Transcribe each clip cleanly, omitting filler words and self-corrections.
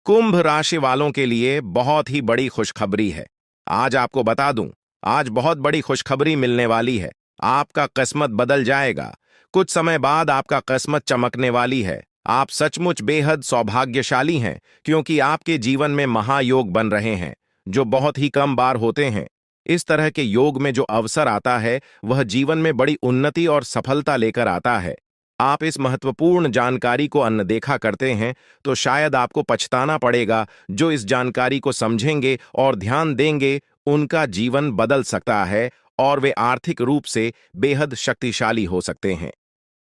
कुंभ राशि वालों के लिए बहुत ही बड़ी खुशखबरी है। आज आपको बता दूं, आज बहुत बड़ी खुशखबरी मिलने वाली है। आपका किस्मत बदल जाएगा। कुछ समय बाद आपका किस्मत चमकने वाली है। आप सचमुच बेहद सौभाग्यशाली हैं, क्योंकि आपके जीवन में महायोग बन रहे हैं, जो बहुत ही कम बार होते हैं। इस तरह के योग में जो अवसर आता है, वह जीवन में बड़ी उन्नति और सफलता लेकर आता है। आप इस महत्वपूर्ण जानकारी को अनदेखा करते हैं, तो शायद आपको पछताना पड़ेगा। जो इस जानकारी को समझेंगे और ध्यान देंगे, उनका जीवन बदल सकता है और वे आर्थिक रूप से बेहद शक्तिशाली हो सकते हैं।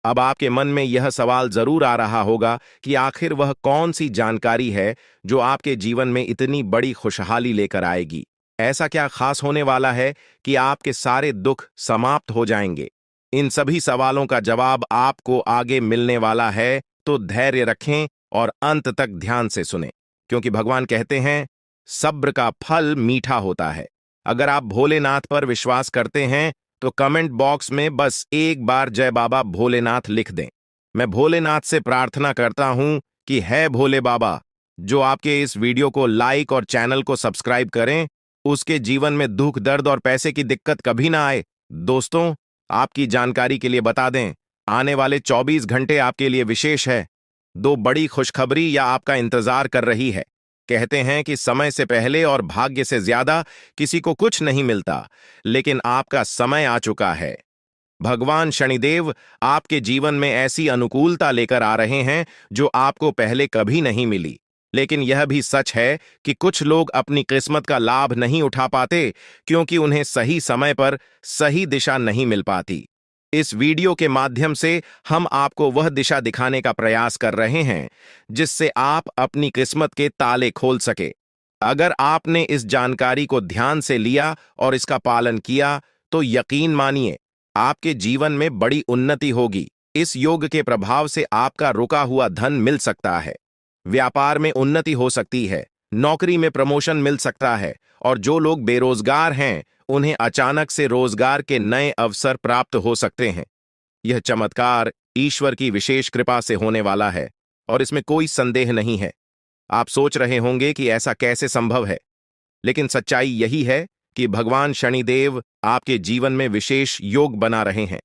अब आपके मन में यह सवाल जरूर आ रहा होगा कि आखिर वह कौन सी जानकारी है जो आपके जीवन में इतनी बड़ी खुशहाली लेकर आएगी। ऐसा क्या खास होने वाला है कि आपके सारे दुख समाप्त हो जाएंगे? इन सभी सवालों का जवाब आपको आगे मिलने वाला है, तो धैर्य रखें और अंत तक ध्यान से सुनें, क्योंकि भगवान कहते हैं, सब्र का फल मीठा होता है। अगर आप भोलेनाथ पर विश्वास करते हैं, तो कमेंट बॉक्स में बस एक बार जय बाबा भोलेनाथ लिख दें। मैं भोलेनाथ से प्रार्थना करता हूं कि है भोले बाबा, जो आपके इस वीडियो को लाइक और चैनल को सब्सक्राइब करें, उसके जीवन में दुख, दर्द और पैसे की दिक्कत कभी ना आए। दोस्तों, आपकी जानकारी के लिए बता दें, आने वाले 24 घंटे आपके लिए विशेष है। दो बड़ी खुशखबरी या आपका इंतजार कर रही है। कहते हैं कि समय से पहले और भाग्य से ज्यादा किसी को कुछ नहीं मिलता, लेकिन आपका समय आ चुका है। भगवान शनिदेव आपके जीवन में ऐसी अनुकूलता लेकर आ रहे हैं जो आपको पहले कभी नहीं मिली। लेकिन यह भी सच है कि कुछ लोग अपनी किस्मत का लाभ नहीं उठा पाते, क्योंकि उन्हें सही समय पर सही दिशा नहीं मिल पाती। इस वीडियो के माध्यम से हम आपको वह दिशा दिखाने का प्रयास कर रहे हैं, जिससे आप अपनी किस्मत के ताले खोल सके। अगर आपने इस जानकारी को ध्यान से लिया और इसका पालन किया, तो यकीन मानिए, आपके जीवन में बड़ी उन्नति होगी। इस योग के प्रभाव से आपका रुका हुआ धन मिल सकता है, व्यापार में उन्नति हो सकती है, नौकरी में प्रमोशन मिल सकता है, और जो लोग बेरोजगार हैं, उन्हें अचानक से रोजगार के नए अवसर प्राप्त हो सकते हैं। यह चमत्कार ईश्वर की विशेष कृपा से होने वाला है, और इसमें कोई संदेह नहीं है। आप सोच रहे होंगे कि ऐसा कैसे संभव है, लेकिन सच्चाई यही है कि भगवान शनिदेव आपके जीवन में विशेष योग बना रहे हैं।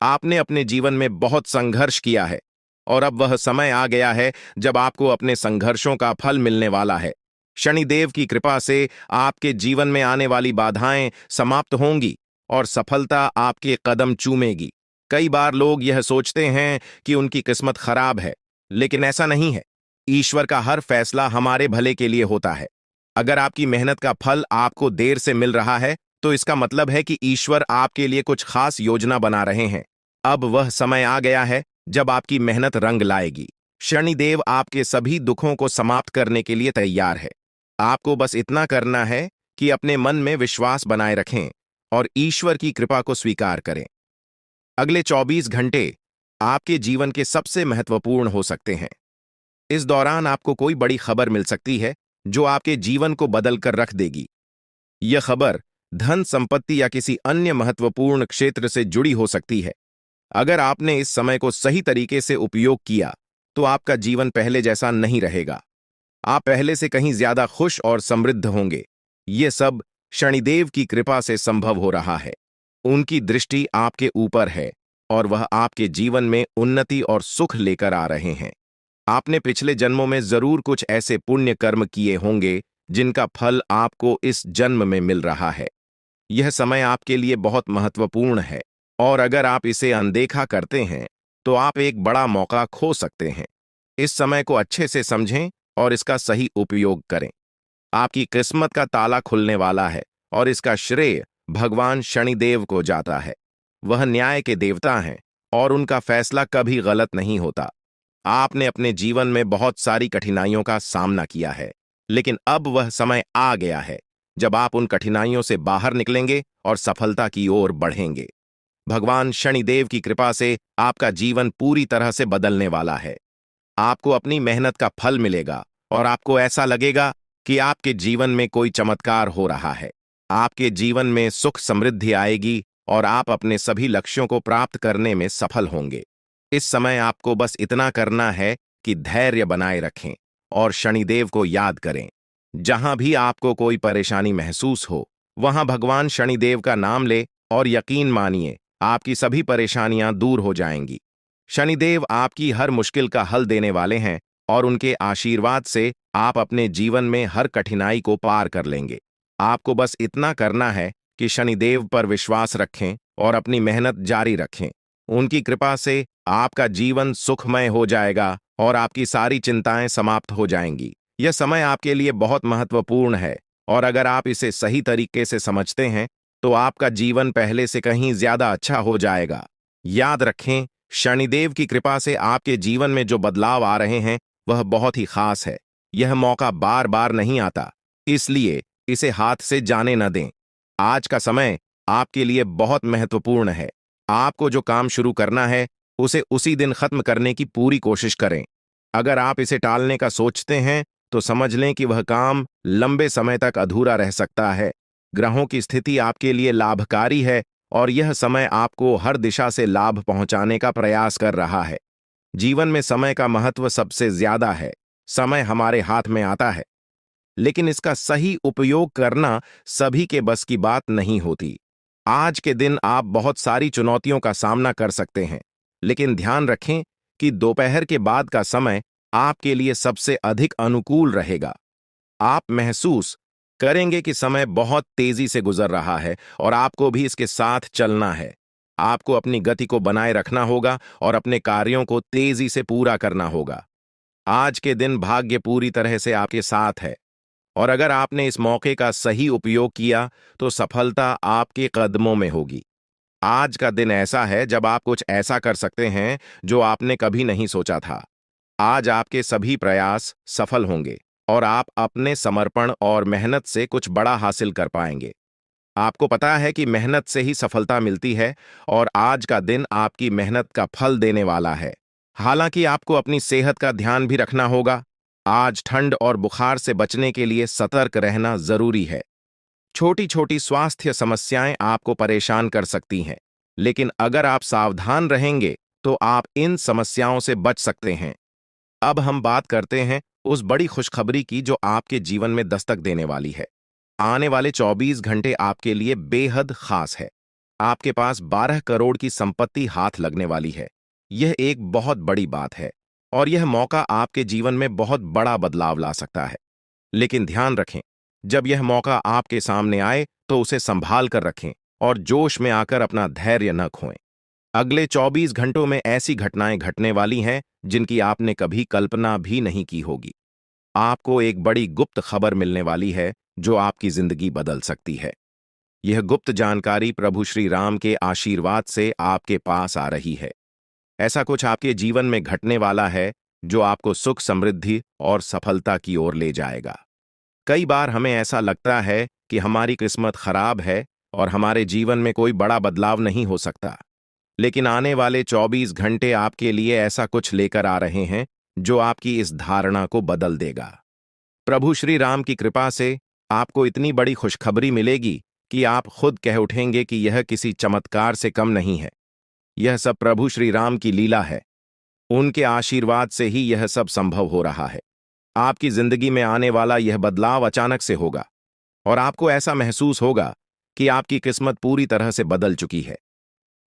आपने अपने जीवन में बहुत संघर्ष किया है, और अब वह समय आ गया है जब आपको अपने संघर्षों का फल मिलने वाला है। शनिदेव की कृपा से आपके जीवन में आने वाली बाधाएं समाप्त होंगी और सफलता आपके कदम चूमेगी। कई बार लोग यह सोचते हैं कि उनकी किस्मत खराब है, लेकिन ऐसा नहीं है। ईश्वर का हर फैसला हमारे भले के लिए होता है। अगर आपकी मेहनत का फल आपको देर से मिल रहा है, तो इसका मतलब है कि ईश्वर आपके लिए कुछ खास योजना बना रहे हैं। अब वह समय आ गया है जब आपकी मेहनत रंग लाएगी। शनिदेव आपके सभी दुखों को समाप्त करने के लिए तैयार है। आपको बस इतना करना है कि अपने मन में विश्वास बनाए रखें और ईश्वर की कृपा को स्वीकार करें। अगले 24 घंटे आपके जीवन के सबसे महत्वपूर्ण हो सकते हैं। इस दौरान आपको कोई बड़ी खबर मिल सकती है, जो आपके जीवन को बदल कर रख देगी। यह खबर धन, संपत्ति या किसी अन्य महत्वपूर्ण क्षेत्र से जुड़ी हो सकती है। अगर आपने इस समय को सही तरीके से उपयोग किया, तो आपका जीवन पहले जैसा नहीं रहेगा। आप पहले से कहीं ज्यादा खुश और समृद्ध होंगे। ये सब शनिदेव की कृपा से संभव हो रहा है। उनकी दृष्टि आपके ऊपर है, और वह आपके जीवन में उन्नति और सुख लेकर आ रहे हैं। आपने पिछले जन्मों में जरूर कुछ ऐसे पुण्य कर्म किए होंगे, जिनका फल आपको इस जन्म में मिल रहा है। यह समय आपके लिए बहुत महत्वपूर्ण है, और अगर आप इसे अनदेखा करते हैं, तो आप एक बड़ा मौका खो सकते हैं। इस समय को अच्छे से समझें और इसका सही उपयोग करें। आपकी किस्मत का ताला खुलने वाला है, और इसका श्रेय भगवान शनिदेव को जाता है। वह न्याय के देवता हैं, और उनका फैसला कभी गलत नहीं होता। आपने अपने जीवन में बहुत सारी कठिनाइयों का सामना किया है, लेकिन अब वह समय आ गया है जब आप उन कठिनाइयों से बाहर निकलेंगे और सफलता की ओर बढ़ेंगे। भगवान शनिदेव की कृपा से आपका जीवन पूरी तरह से बदलने वाला है। आपको अपनी मेहनत का फल मिलेगा, और आपको ऐसा लगेगा कि आपके जीवन में कोई चमत्कार हो रहा है। आपके जीवन में सुख समृद्धि आएगी, और आप अपने सभी लक्ष्यों को प्राप्त करने में सफल होंगे। इस समय आपको बस इतना करना है कि धैर्य बनाए रखें और शनिदेव को याद करें। जहां भी आपको कोई परेशानी महसूस हो, वहां भगवान शनिदेव का नाम ले और यकीन मानिए आपकी सभी परेशानियां दूर हो जाएंगी। शनिदेव आपकी हर मुश्किल का हल देने वाले हैं और उनके आशीर्वाद से आप अपने जीवन में हर कठिनाई को पार कर लेंगे। आपको बस इतना करना है कि शनिदेव पर विश्वास रखें और अपनी मेहनत जारी रखें। उनकी कृपा से आपका जीवन सुखमय हो जाएगा और आपकी सारी चिंताएं समाप्त हो जाएंगी। यह समय आपके लिए बहुत महत्वपूर्ण है और अगर आप इसे सही तरीके से समझते हैं तो आपका जीवन पहले से कहीं ज्यादा अच्छा हो जाएगा। याद रखें, शनिदेव की कृपा से आपके जीवन में जो बदलाव आ रहे हैं वह बहुत ही खास है। यह मौका बार बार नहीं आता, इसलिए इसे हाथ से जाने न दें। आज का समय आपके लिए बहुत महत्वपूर्ण है। आपको जो काम शुरू करना है उसे उसी दिन खत्म करने की पूरी कोशिश करें। अगर आप इसे टालने का सोचते हैं तो समझ लें कि वह काम लंबे समय तक अधूरा रह सकता है। ग्रहों की स्थिति आपके लिए लाभकारी है और यह समय आपको हर दिशा से लाभ पहुंचाने का प्रयास कर रहा है। जीवन में समय का महत्व सबसे ज्यादा है। समय हमारे हाथ में आता है, लेकिन इसका सही उपयोग करना सभी के बस की बात नहीं होती। आज के दिन आप बहुत सारी चुनौतियों का सामना कर सकते हैं, लेकिन ध्यान रखें कि दोपहर के बाद का समय आपके लिए सबसे अधिक अनुकूल रहेगा। आप महसूस करेंगे कि समय बहुत तेजी से गुजर रहा है और आपको भी इसके साथ चलना है। आपको अपनी गति को बनाए रखना होगा और अपने कार्यों को तेजी से पूरा करना होगा। आज के दिन भाग्य पूरी तरह से आपके साथ है और अगर आपने इस मौके का सही उपयोग किया तो सफलता आपके कदमों में होगी। आज का दिन ऐसा है जब आप कुछ ऐसा कर सकते हैं जो आपने कभी नहीं सोचा था। आज आपके सभी प्रयास सफल होंगे और आप अपने समर्पण और मेहनत से कुछ बड़ा हासिल कर पाएंगे। आपको पता है कि मेहनत से ही सफलता मिलती है और आज का दिन आपकी मेहनत का फल देने वाला है। हालांकि आपको अपनी सेहत का ध्यान भी रखना होगा। आज ठंड और बुखार से बचने के लिए सतर्क रहना जरूरी है। छोटी छोटी स्वास्थ्य समस्याएं आपको परेशान कर सकती हैं, लेकिन अगर आप सावधान रहेंगे तो आप इन समस्याओं से बच सकते हैं। अब हम बात करते हैं उस बड़ी खुशखबरी की जो आपके जीवन में दस्तक देने वाली है। आने वाले 24 घंटे आपके लिए बेहद खास है। आपके पास 12 करोड़ की संपत्ति हाथ लगने वाली है। यह एक बहुत बड़ी बात है और यह मौका आपके जीवन में बहुत बड़ा बदलाव ला सकता है। लेकिन ध्यान रखें, जब यह मौका आपके सामने आए तो उसे संभाल कर रखें और जोश में आकर अपना धैर्य न खोएं। अगले 24 घंटों में ऐसी घटनाएं घटने वाली हैं जिनकी आपने कभी कल्पना भी नहीं की होगी। आपको एक बड़ी गुप्त खबर मिलने वाली है जो आपकी जिंदगी बदल सकती है। यह गुप्त जानकारी प्रभु श्री राम के आशीर्वाद से आपके पास आ रही है। ऐसा कुछ आपके जीवन में घटने वाला है जो आपको सुख, समृद्धि और सफलता की ओर ले जाएगा। कई बार हमें ऐसा लगता है कि हमारी किस्मत खराब है और हमारे जीवन में कोई बड़ा बदलाव नहीं हो सकता, लेकिन आने वाले 24 घंटे आपके लिए ऐसा कुछ लेकर आ रहे हैं जो आपकी इस धारणा को बदल देगा। प्रभु श्री राम की कृपा से आपको इतनी बड़ी खुशखबरी मिलेगी कि आप खुद कह उठेंगे कि यह किसी चमत्कार से कम नहीं है। यह सब प्रभु श्री राम की लीला है। उनके आशीर्वाद से ही यह सब संभव हो रहा है। आपकी जिंदगी में आने वाला यह बदलाव अचानक से होगा और आपको ऐसा महसूस होगा कि आपकी किस्मत पूरी तरह से बदल चुकी है।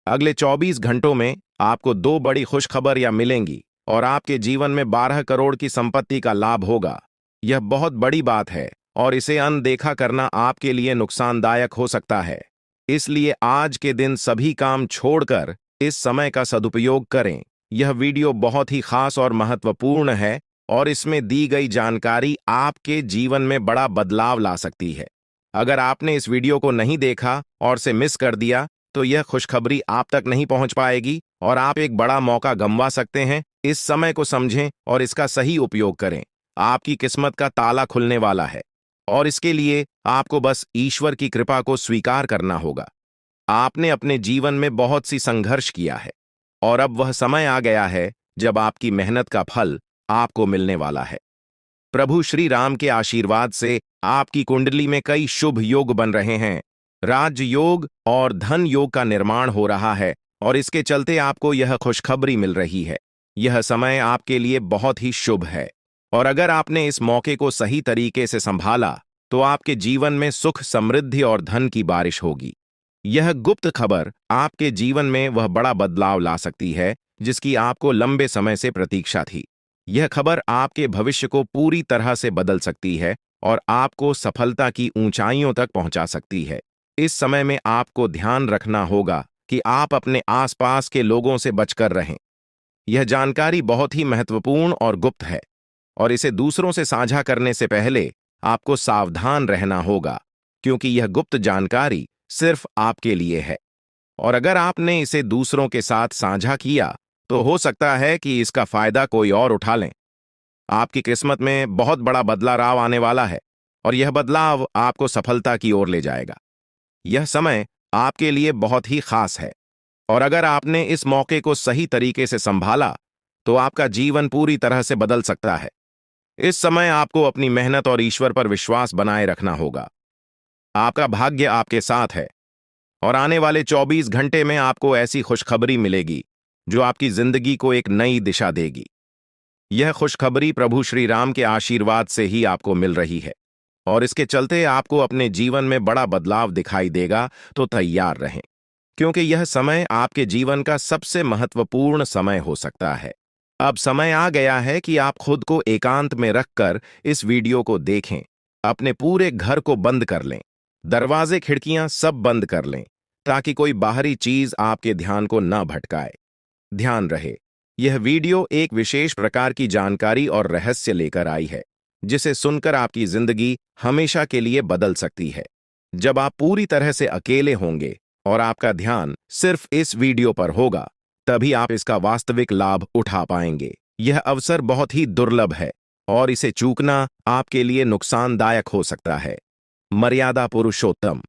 अगले 24 घंटों में आपको दो बड़ी खुशखबरियां मिलेंगी और आपके जीवन में 12 करोड़ की संपत्ति का लाभ होगा। यह बहुत बड़ी बात है और इसे अनदेखा करना आपके लिए नुकसानदायक हो सकता है। इसलिए आज के दिन सभी काम छोड़कर इस समय का सदुपयोग करें। यह वीडियो बहुत ही खास और महत्वपूर्ण है और इसमें दी गई जानकारी आपके जीवन में बड़ा बदलाव ला सकती है। अगर आपने इस वीडियो को नहीं देखा और से मिस कर दिया तो यह खुशखबरी आप तक नहीं पहुंच पाएगी और आप एक बड़ा मौका गंवा सकते हैं। इस समय को समझें और इसका सही उपयोग करें। आपकी किस्मत का ताला खुलने वाला है और इसके लिए आपको बस ईश्वर की कृपा को स्वीकार करना होगा। आपने अपने जीवन में बहुत सी संघर्ष किया है और अब वह समय आ गया है जब आपकी मेहनत का फल आपको मिलने वाला है। प्रभु श्री राम के आशीर्वाद से आपकी कुंडली में कई शुभ योग बन रहे हैं। राजयोग और धन योग का निर्माण हो रहा है और इसके चलते आपको यह खुशखबरी मिल रही है। यह समय आपके लिए बहुत ही शुभ है। और अगर आपने इस मौके को सही तरीके से संभाला तो आपके जीवन में सुख, समृद्धि और धन की बारिश होगी। यह गुप्त खबर आपके जीवन में वह बड़ा बदलाव ला सकती है जिसकी आपको लंबे समय से प्रतीक्षा थी। यह खबर आपके भविष्य को पूरी तरह से बदल सकती है और आपको सफलता की ऊंचाइयों तक पहुंचा सकती है। इस समय में आपको ध्यान रखना होगा कि आप अपने आसपास के लोगों से बचकर रहें। यह जानकारी बहुत ही महत्वपूर्ण और गुप्त है और इसे दूसरों से साझा करने से पहले आपको सावधान रहना होगा, क्योंकि यह गुप्त जानकारी सिर्फ आपके लिए है। और अगर आपने इसे दूसरों के साथ साझा किया तो हो सकता है कि इसका फायदा कोई और उठा लें। आपकी किस्मत में बहुत बड़ा बदलाव आने वाला है और यह बदलाव आपको सफलता की ओर ले जाएगा। यह समय आपके लिए बहुत ही खास है और अगर आपने इस मौके को सही तरीके से संभाला तो आपका जीवन पूरी तरह से बदल सकता है। इस समय आपको अपनी मेहनत और ईश्वर पर विश्वास बनाए रखना होगा। आपका भाग्य आपके साथ है और आने वाले 24 घंटे में आपको ऐसी खुशखबरी मिलेगी जो आपकी जिंदगी को एक नई दिशा देगी। यह खुशखबरी प्रभु श्री राम के आशीर्वाद से ही आपको मिल रही है और इसके चलते आपको अपने जीवन में बड़ा बदलाव दिखाई देगा, तो तैयार रहें, क्योंकि यह समय आपके जीवन का सबसे महत्वपूर्ण समय हो सकता है। अब समय आ गया है कि आप खुद को एकांत में रखकर इस वीडियो को देखें। अपने पूरे घर को बंद कर लें, दरवाजे खिड़कियां सब बंद कर लें, ताकि कोई बाहरी चीज आपके ध्यान को न भटकाए। ध्यान रहे, यह वीडियो एक विशेष प्रकार की जानकारी और रहस्य लेकर आई है, जिसे सुनकर आपकी जिंदगी हमेशा के लिए बदल सकती है। जब आप पूरी तरह से अकेले होंगे और आपका ध्यान सिर्फ इस वीडियो पर होगा, तभी आप इसका वास्तविक लाभ उठा पाएंगे। यह अवसर बहुत ही दुर्लभ है और इसे चूकना आपके लिए नुकसानदायक हो सकता है। मर्यादा पुरुषोत्तम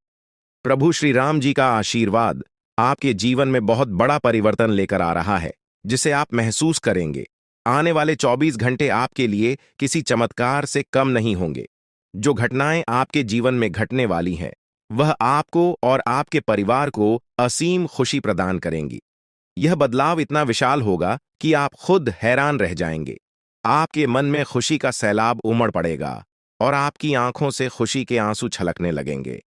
प्रभु श्री राम जी का आशीर्वाद आपके जीवन में बहुत बड़ा परिवर्तन लेकर आ रहा है, जिसे आप महसूस करेंगे। आने वाले 24 घंटे आपके लिए किसी चमत्कार से कम नहीं होंगे। जो घटनाएं आपके जीवन में घटने वाली हैं, वह आपको और आपके परिवार को असीम खुशी प्रदान करेंगी। यह बदलाव इतना विशाल होगा कि आप खुद हैरान रह जाएंगे। आपके मन में खुशी का सैलाब उमड़ पड़ेगा और आपकी आंखों से खुशी के आंसू छलकने लगेंगे,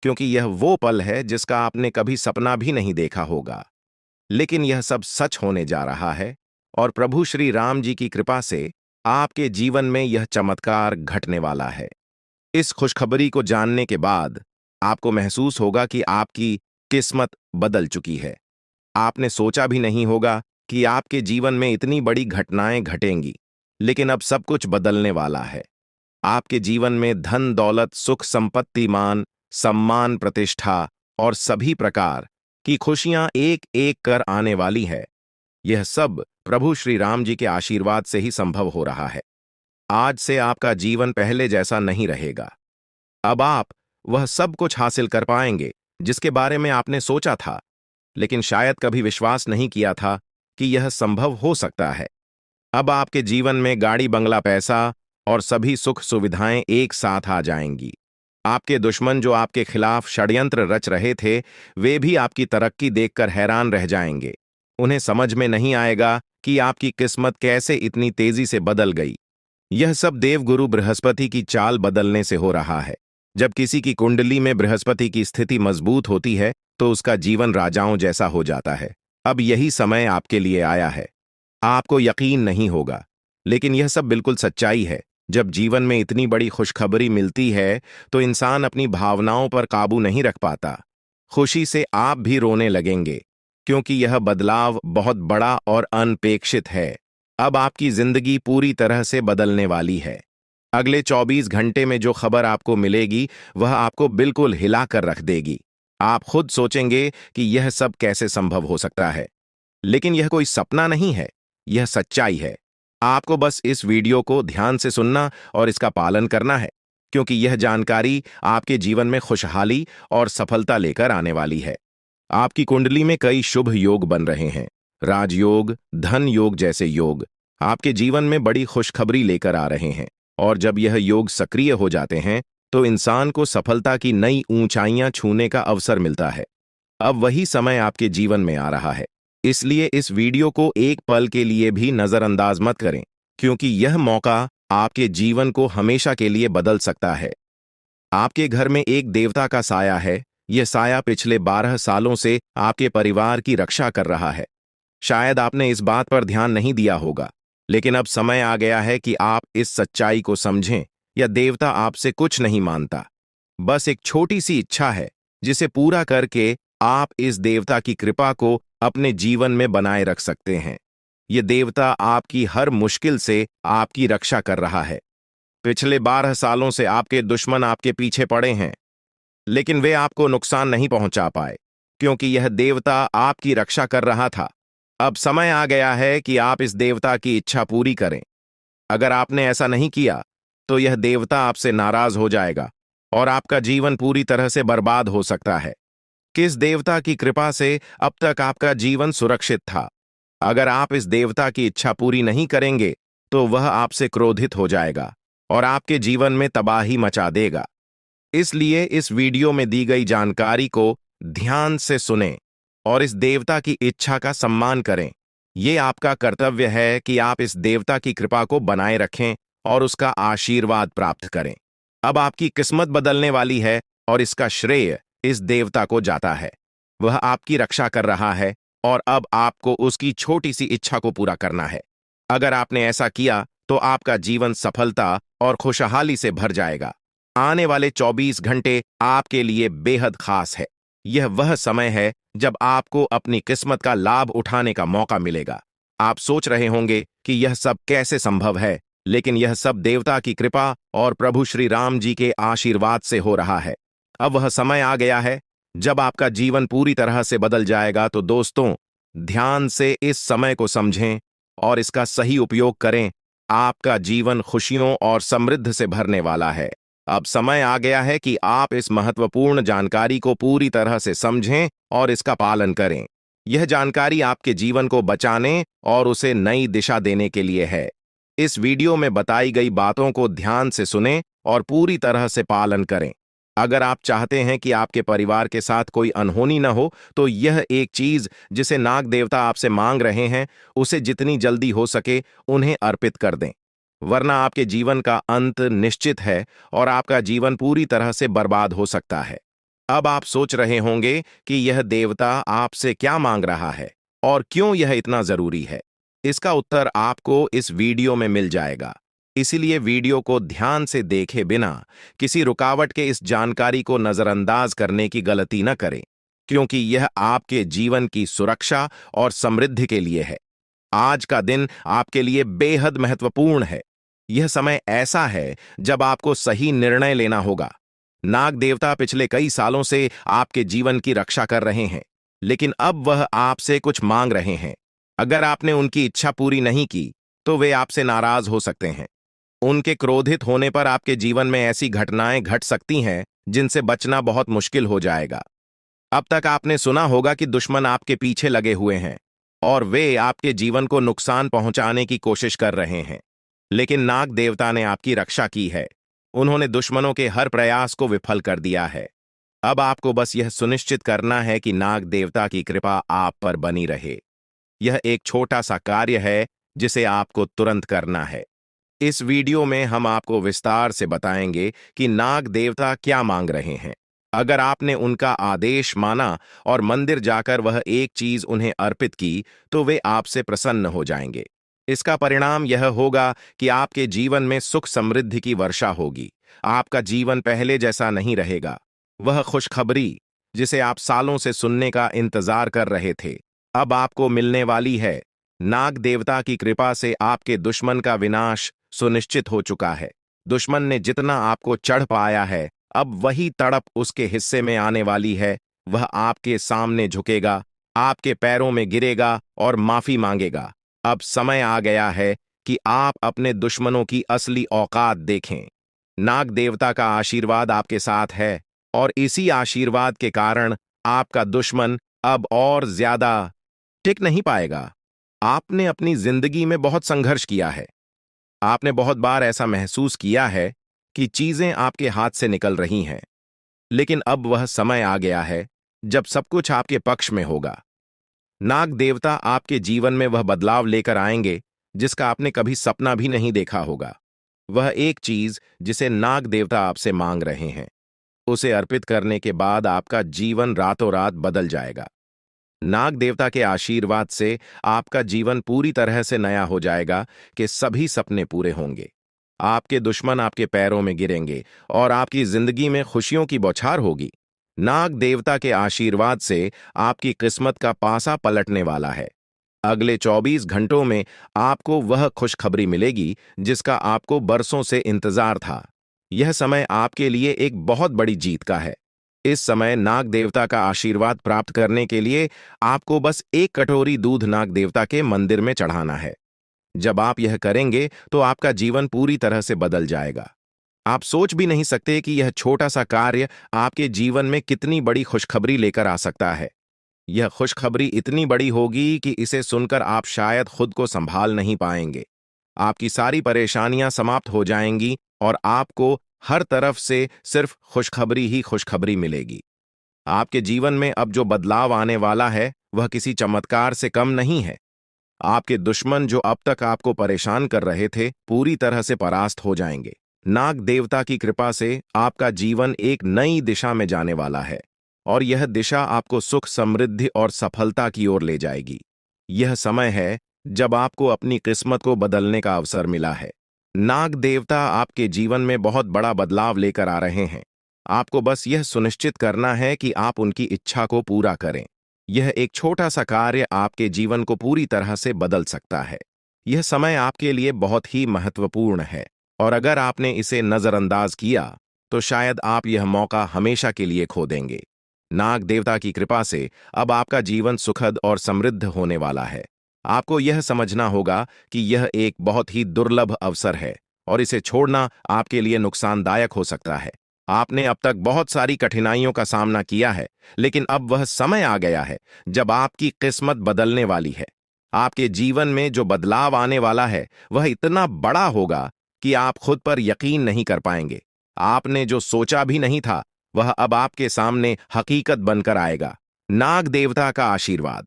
क्योंकि यह वो पल है जिसका आपने कभी सपना भी नहीं देखा होगा। लेकिन यह सब सच होने जा रहा है और प्रभु श्री राम जी की कृपा से आपके जीवन में यह चमत्कार घटने वाला है। इस खुशखबरी को जानने के बाद आपको महसूस होगा कि आपकी किस्मत बदल चुकी है। आपने सोचा भी नहीं होगा कि आपके जीवन में इतनी बड़ी घटनाएं घटेंगी, लेकिन अब सब कुछ बदलने वाला है। आपके जीवन में धन, दौलत, सुख, संपत्ति, मान, सम्मान, प्रतिष्ठा और सभी प्रकार की खुशियां एक एक कर आने वाली है। यह सब प्रभु श्री राम जी के आशीर्वाद से ही संभव हो रहा है। आज से आपका जीवन पहले जैसा नहीं रहेगा। अब आप वह सब कुछ हासिल कर पाएंगे जिसके बारे में आपने सोचा था, लेकिन शायद कभी विश्वास नहीं किया था कि यह संभव हो सकता है। अब आपके जीवन में गाड़ी, बंगला, पैसा और सभी सुख सुविधाएं एक साथ आ जाएंगी। आपके दुश्मन जो आपके खिलाफ षड्यंत्र रच रहे थे, वे भी आपकी तरक्की देखकर हैरान रह जाएंगे। उन्हें समझ में नहीं आएगा कि आपकी किस्मत कैसे इतनी तेजी से बदल गई। यह सब देवगुरु बृहस्पति की चाल बदलने से हो रहा है। जब किसी की कुंडली में बृहस्पति की स्थिति मजबूत होती है तो उसका जीवन राजाओं जैसा हो जाता है। अब यही समय आपके लिए आया है। आपको यकीन नहीं होगा, लेकिन यह सब बिल्कुल सच्चाई है। जब जीवन में इतनी बड़ी खुशखबरी मिलती है तो इंसान अपनी भावनाओं पर काबू नहीं रख पाता। खुशी से आप भी रोने लगेंगे, क्योंकि यह बदलाव बहुत बड़ा और अनपेक्षित है। अब आपकी जिंदगी पूरी तरह से बदलने वाली है। अगले 24 घंटे में जो खबर आपको मिलेगी वह आपको बिल्कुल हिला कर रख देगी। आप खुद सोचेंगे कि यह सब कैसे संभव हो सकता है, लेकिन यह कोई सपना नहीं है, यह सच्चाई है। आपको बस इस वीडियो को ध्यान से सुनना और इसका पालन करना है, क्योंकि यह जानकारी आपके जीवन में खुशहाली और सफलता लेकर आने वाली है। आपकी कुंडली में कई शुभ योग बन रहे हैं। राजयोग, धन योग जैसे योग आपके जीवन में बड़ी खुशखबरी लेकर आ रहे हैं, और जब यह योग सक्रिय हो जाते हैं तो इंसान को सफलता की नई ऊंचाइयां छूने का अवसर मिलता है। अब वही समय आपके जीवन में आ रहा है, इसलिए इस वीडियो को एक पल के लिए भी नजरअंदाज मत करें, क्योंकि यह मौका आपके जीवन को हमेशा के लिए बदल सकता है। आपके घर में एक देवता का साया है। यह साया पिछले 12 सालों से आपके परिवार की रक्षा कर रहा है। शायद आपने इस बात पर ध्यान नहीं दिया होगा, लेकिन अब समय आ गया है कि आप इस सच्चाई को समझें। यह देवता आपसे कुछ नहीं मानता, बस एक छोटी सी इच्छा है, जिसे पूरा करके आप इस देवता की कृपा को अपने जीवन में बनाए रख सकते हैं। यह देवता आपकी हर मुश्किल से आपकी रक्षा कर रहा है। पिछले 12 सालों से आपके दुश्मन आपके पीछे पड़े हैं, लेकिन वे आपको नुकसान नहीं पहुंचा पाए, क्योंकि यह देवता आपकी रक्षा कर रहा था। अब समय आ गया है कि आप इस देवता की इच्छा पूरी करें। अगर आपने ऐसा नहीं किया, तो यह देवता आपसे नाराज हो जाएगा और आपका जीवन पूरी तरह से बर्बाद हो सकता है। किस देवता की कृपा से अब तक आपका जीवन सुरक्षित था? अगर आप इस देवता की इच्छा पूरी नहीं करेंगे, तो वह आपसे क्रोधित हो जाएगा और आपके जीवन में तबाही मचा देगा। इसलिए इस वीडियो में दी गई जानकारी को ध्यान से सुनें और इस देवता की इच्छा का सम्मान करें। ये आपका कर्तव्य है कि आप इस देवता की कृपा को बनाए रखें और उसका आशीर्वाद प्राप्त करें। अब आपकी किस्मत बदलने वाली है और इसका श्रेय इस देवता को जाता है। वह आपकी रक्षा कर रहा है और अब आपको उसकी छोटी सी इच्छा को पूरा करना है। अगर आपने ऐसा किया, तो आपका जीवन सफलता और खुशहाली से भर जाएगा। आने वाले 24 घंटे आपके लिए बेहद खास है। यह वह समय है जब आपको अपनी किस्मत का लाभ उठाने का मौका मिलेगा। आप सोच रहे होंगे कि यह सब कैसे संभव है, लेकिन यह सब देवता की कृपा और प्रभु श्री राम जी के आशीर्वाद से हो रहा है। अब वह समय आ गया है जब आपका जीवन पूरी तरह से बदल जाएगा। तो दोस्तों, ध्यान से इस समय को समझें और इसका सही उपयोग करें। आपका जीवन खुशियों और समृद्धि से भरने वाला है। अब समय आ गया है कि आप इस महत्वपूर्ण जानकारी को पूरी तरह से समझें और इसका पालन करें। यह जानकारी आपके जीवन को बचाने और उसे नई दिशा देने के लिए है। इस वीडियो में बताई गई बातों को ध्यान से सुनें और पूरी तरह से पालन करें। अगर आप चाहते हैं कि आपके परिवार के साथ कोई अनहोनी न हो, तो यह एक चीज जिसे नाग देवता आपसे मांग रहे हैं, उसे जितनी जल्दी हो सके उन्हें अर्पित कर दें, वरना आपके जीवन का अंत निश्चित है और आपका जीवन पूरी तरह से बर्बाद हो सकता है। अब आप सोच रहे होंगे कि यह देवता आपसे क्या मांग रहा है और क्यों यह इतना जरूरी है। इसका उत्तर आपको इस वीडियो में मिल जाएगा। इसीलिए वीडियो को ध्यान से देखे बिना किसी रुकावट के इस जानकारी को नजरअंदाज करने की गलती न करें, क्योंकि यह आपके जीवन की सुरक्षा और समृद्धि के लिए है। आज का दिन आपके लिए बेहद महत्वपूर्ण है। यह समय ऐसा है जब आपको सही निर्णय लेना होगा। नाग देवता पिछले कई सालों से आपके जीवन की रक्षा कर रहे हैं, लेकिन अब वह आपसे कुछ मांग रहे हैं। अगर आपने उनकी इच्छा पूरी नहीं की, तो वे आपसे नाराज हो सकते हैं। उनके क्रोधित होने पर आपके जीवन में ऐसी घटनाएं घट सकती हैं जिनसे बचना बहुत मुश्किल हो जाएगा। अब तक आपने सुना होगा कि दुश्मन आपके पीछे लगे हुए हैं और वे आपके जीवन को नुकसान पहुंचाने की कोशिश कर रहे हैं, लेकिन नाग देवता ने आपकी रक्षा की है। उन्होंने दुश्मनों के हर प्रयास को विफल कर दिया है। अब आपको बस यह सुनिश्चित करना है कि नाग देवता की कृपा आप पर बनी रहे। यह एक छोटा सा कार्य है जिसे आपको तुरंत करना है। इस वीडियो में हम आपको विस्तार से बताएंगे कि नाग देवता क्या मांग रहे हैं। अगर आपने उनका आदेश माना और मंदिर जाकर वह एक चीज उन्हें अर्पित की, तो वे आपसे प्रसन्न हो जाएंगे। इसका परिणाम यह होगा कि आपके जीवन में सुख समृद्धि की वर्षा होगी। आपका जीवन पहले जैसा नहीं रहेगा। वह खुशखबरी जिसे आप सालों से सुनने का इंतजार कर रहे थे, अब आपको मिलने वाली है। नाग देवता की कृपा से आपके दुश्मन का विनाश सुनिश्चित हो चुका है। दुश्मन ने जितना आपको चढ़ पाया है, अब वही तड़प उसके हिस्से में आने वाली है। वह आपके सामने झुकेगा, आपके पैरों में गिरेगा और माफी मांगेगा। अब समय आ गया है कि आप अपने दुश्मनों की असली औकात देखें। नाग देवता का आशीर्वाद आपके साथ है और इसी आशीर्वाद के कारण आपका दुश्मन अब और ज्यादा टिक नहीं पाएगा। आपने अपनी जिंदगी में बहुत संघर्ष किया है। आपने बहुत बार ऐसा महसूस किया है कि चीजें आपके हाथ से निकल रही हैं, लेकिन अब वह समय आ गया है जब सब कुछ आपके पक्ष में होगा। नाग देवता आपके जीवन में वह बदलाव लेकर आएंगे जिसका आपने कभी सपना भी नहीं देखा होगा। वह एक चीज जिसे नाग देवता आपसे मांग रहे हैं, उसे अर्पित करने के बाद आपका जीवन रातों रात बदल जाएगा। नाग देवता के आशीर्वाद से आपका जीवन पूरी तरह से नया हो जाएगा कि सभी सपने पूरे होंगे। आपके दुश्मन आपके पैरों में गिरेंगे और आपकी जिंदगी में खुशियों की बौछार होगी। नाग देवता के आशीर्वाद से आपकी किस्मत का पासा पलटने वाला है। अगले 24 घंटों में आपको वह खुशखबरी मिलेगी जिसका आपको बरसों से इंतजार था। यह समय आपके लिए एक बहुत बड़ी जीत का है। इस समय नाग देवता का आशीर्वाद प्राप्त करने के लिए आपको बस एक कटोरी दूध नाग देवता के मंदिर में चढ़ाना है। जब आप यह करेंगे तो आपका जीवन पूरी तरह से बदल जाएगा। आप सोच भी नहीं सकते कि यह छोटा सा कार्य आपके जीवन में कितनी बड़ी खुशखबरी लेकर आ सकता है। यह खुशखबरी इतनी बड़ी होगी कि इसे सुनकर आप शायद खुद को संभाल नहीं पाएंगे। आपकी सारी परेशानियां समाप्त हो जाएंगी और आपको हर तरफ से सिर्फ खुशखबरी ही खुशखबरी मिलेगी। आपके जीवन में अब जो बदलाव आने वाला है वह किसी चमत्कार से कम नहीं है। आपके दुश्मन जो अब तक आपको परेशान कर रहे थे पूरी तरह से परास्त हो जाएंगे। नाग देवता की कृपा से आपका जीवन एक नई दिशा में जाने वाला है और यह दिशा आपको सुख, समृद्धि और सफलता की ओर ले जाएगी। यह समय है जब आपको अपनी किस्मत को बदलने का अवसर मिला है। नाग देवता आपके जीवन में बहुत बड़ा बदलाव लेकर आ रहे हैं। आपको बस यह सुनिश्चित करना है कि आप उनकी इच्छा को पूरा करें। यह एक छोटा सा कार्य आपके जीवन को पूरी तरह से बदल सकता है। यह समय आपके लिए बहुत ही महत्वपूर्ण है और अगर आपने इसे नजरअंदाज किया तो शायद आप यह मौका हमेशा के लिए खो देंगे। नाग देवता की कृपा से अब आपका जीवन सुखद और समृद्ध होने वाला है। आपको यह समझना होगा कि यह एक बहुत ही दुर्लभ अवसर है और इसे छोड़ना आपके लिए नुकसानदायक हो सकता है। आपने अब तक बहुत सारी कठिनाइयों का सामना किया है, लेकिन अब वह समय आ गया है जब आपकी किस्मत बदलने वाली है। आपके जीवन में जो बदलाव आने वाला है वह इतना बड़ा होगा कि आप खुद पर यकीन नहीं कर पाएंगे। आपने जो सोचा भी नहीं था वह अब आपके सामने हकीकत बनकर आएगा। नाग देवता का आशीर्वाद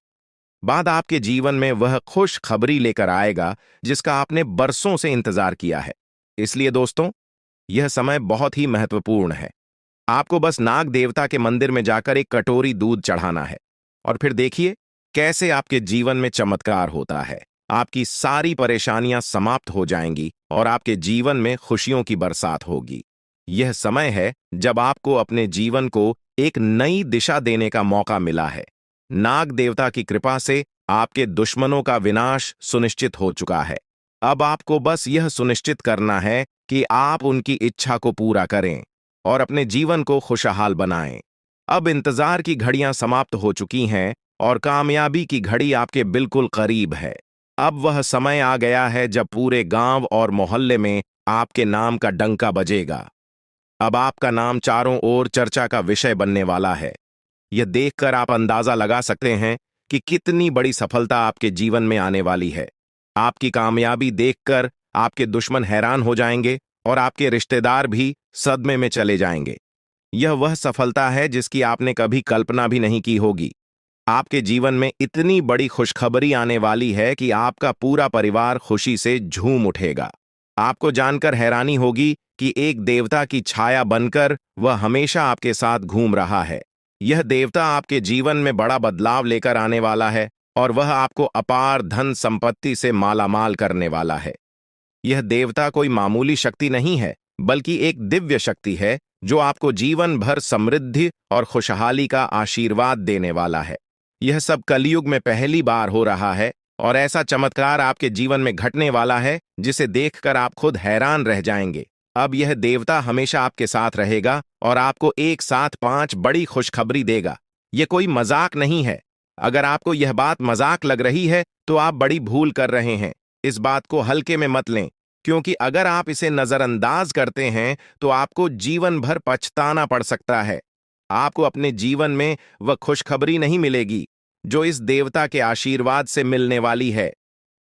बाद आपके जीवन में वह खुश खबरी लेकर आएगा जिसका आपने बरसों से इंतजार किया है। इसलिए दोस्तों, यह समय बहुत ही महत्वपूर्ण है। आपको बस नाग देवता के मंदिर में जाकर एक कटोरी दूध चढ़ाना है और फिर देखिए कैसे आपके जीवन में चमत्कार होता है। आपकी सारी परेशानियां समाप्त हो जाएंगी और आपके जीवन में खुशियों की बरसात होगी। यह समय है जब आपको अपने जीवन को एक नई दिशा देने का मौका मिला है। नाग देवता की कृपा से आपके दुश्मनों का विनाश सुनिश्चित हो चुका है। अब आपको बस यह सुनिश्चित करना है कि आप उनकी इच्छा को पूरा करें और अपने जीवन को खुशहाल बनाएं। अब इंतजार की घड़ियां समाप्त हो चुकी हैं और कामयाबी की घड़ी आपके बिल्कुल करीब है। अब वह समय आ गया है जब पूरे गांव और मोहल्ले में आपके नाम का डंका बजेगा। अब आपका नाम चारों ओर चर्चा का विषय बनने वाला है। यह देखकर आप अंदाजा लगा सकते हैं कि कितनी बड़ी सफलता आपके जीवन में आने वाली है। आपकी कामयाबी देखकर आपके दुश्मन हैरान हो जाएंगे और आपके रिश्तेदार भी सदमे में चले जाएंगे। यह वह सफलता है जिसकी आपने कभी कल्पना भी नहीं की होगी। आपके जीवन में इतनी बड़ी खुशखबरी आने वाली है कि आपका पूरा परिवार खुशी से झूम उठेगा। आपको जानकर हैरानी होगी कि एक देवता की छाया बनकर वह हमेशा आपके साथ घूम रहा है। यह देवता आपके जीवन में बड़ा बदलाव लेकर आने वाला है और वह आपको अपार धन संपत्ति से मालामाल करने वाला है। यह देवता कोई मामूली शक्ति नहीं है, बल्कि एक दिव्य शक्ति है जो आपको जीवन भर समृद्धि और खुशहाली का आशीर्वाद देने वाला है। यह सब कलयुग में पहली बार हो रहा है और ऐसा चमत्कार आपके जीवन में घटने वाला है जिसे देखकर आप खुद हैरान रह जाएंगे। अब यह देवता हमेशा आपके साथ रहेगा और आपको एक साथ 5 बड़ी खुशखबरी देगा। यह कोई मजाक नहीं है। अगर आपको यह बात मजाक लग रही है तो आप बड़ी भूल कर रहे हैं। इस बात को हल्के में मत लें, क्योंकि अगर आप इसे नजरअंदाज करते हैं तो आपको जीवन भर पछताना पड़ सकता है। आपको अपने जीवन में वह खुशखबरी नहीं मिलेगी जो इस देवता के आशीर्वाद से मिलने वाली है।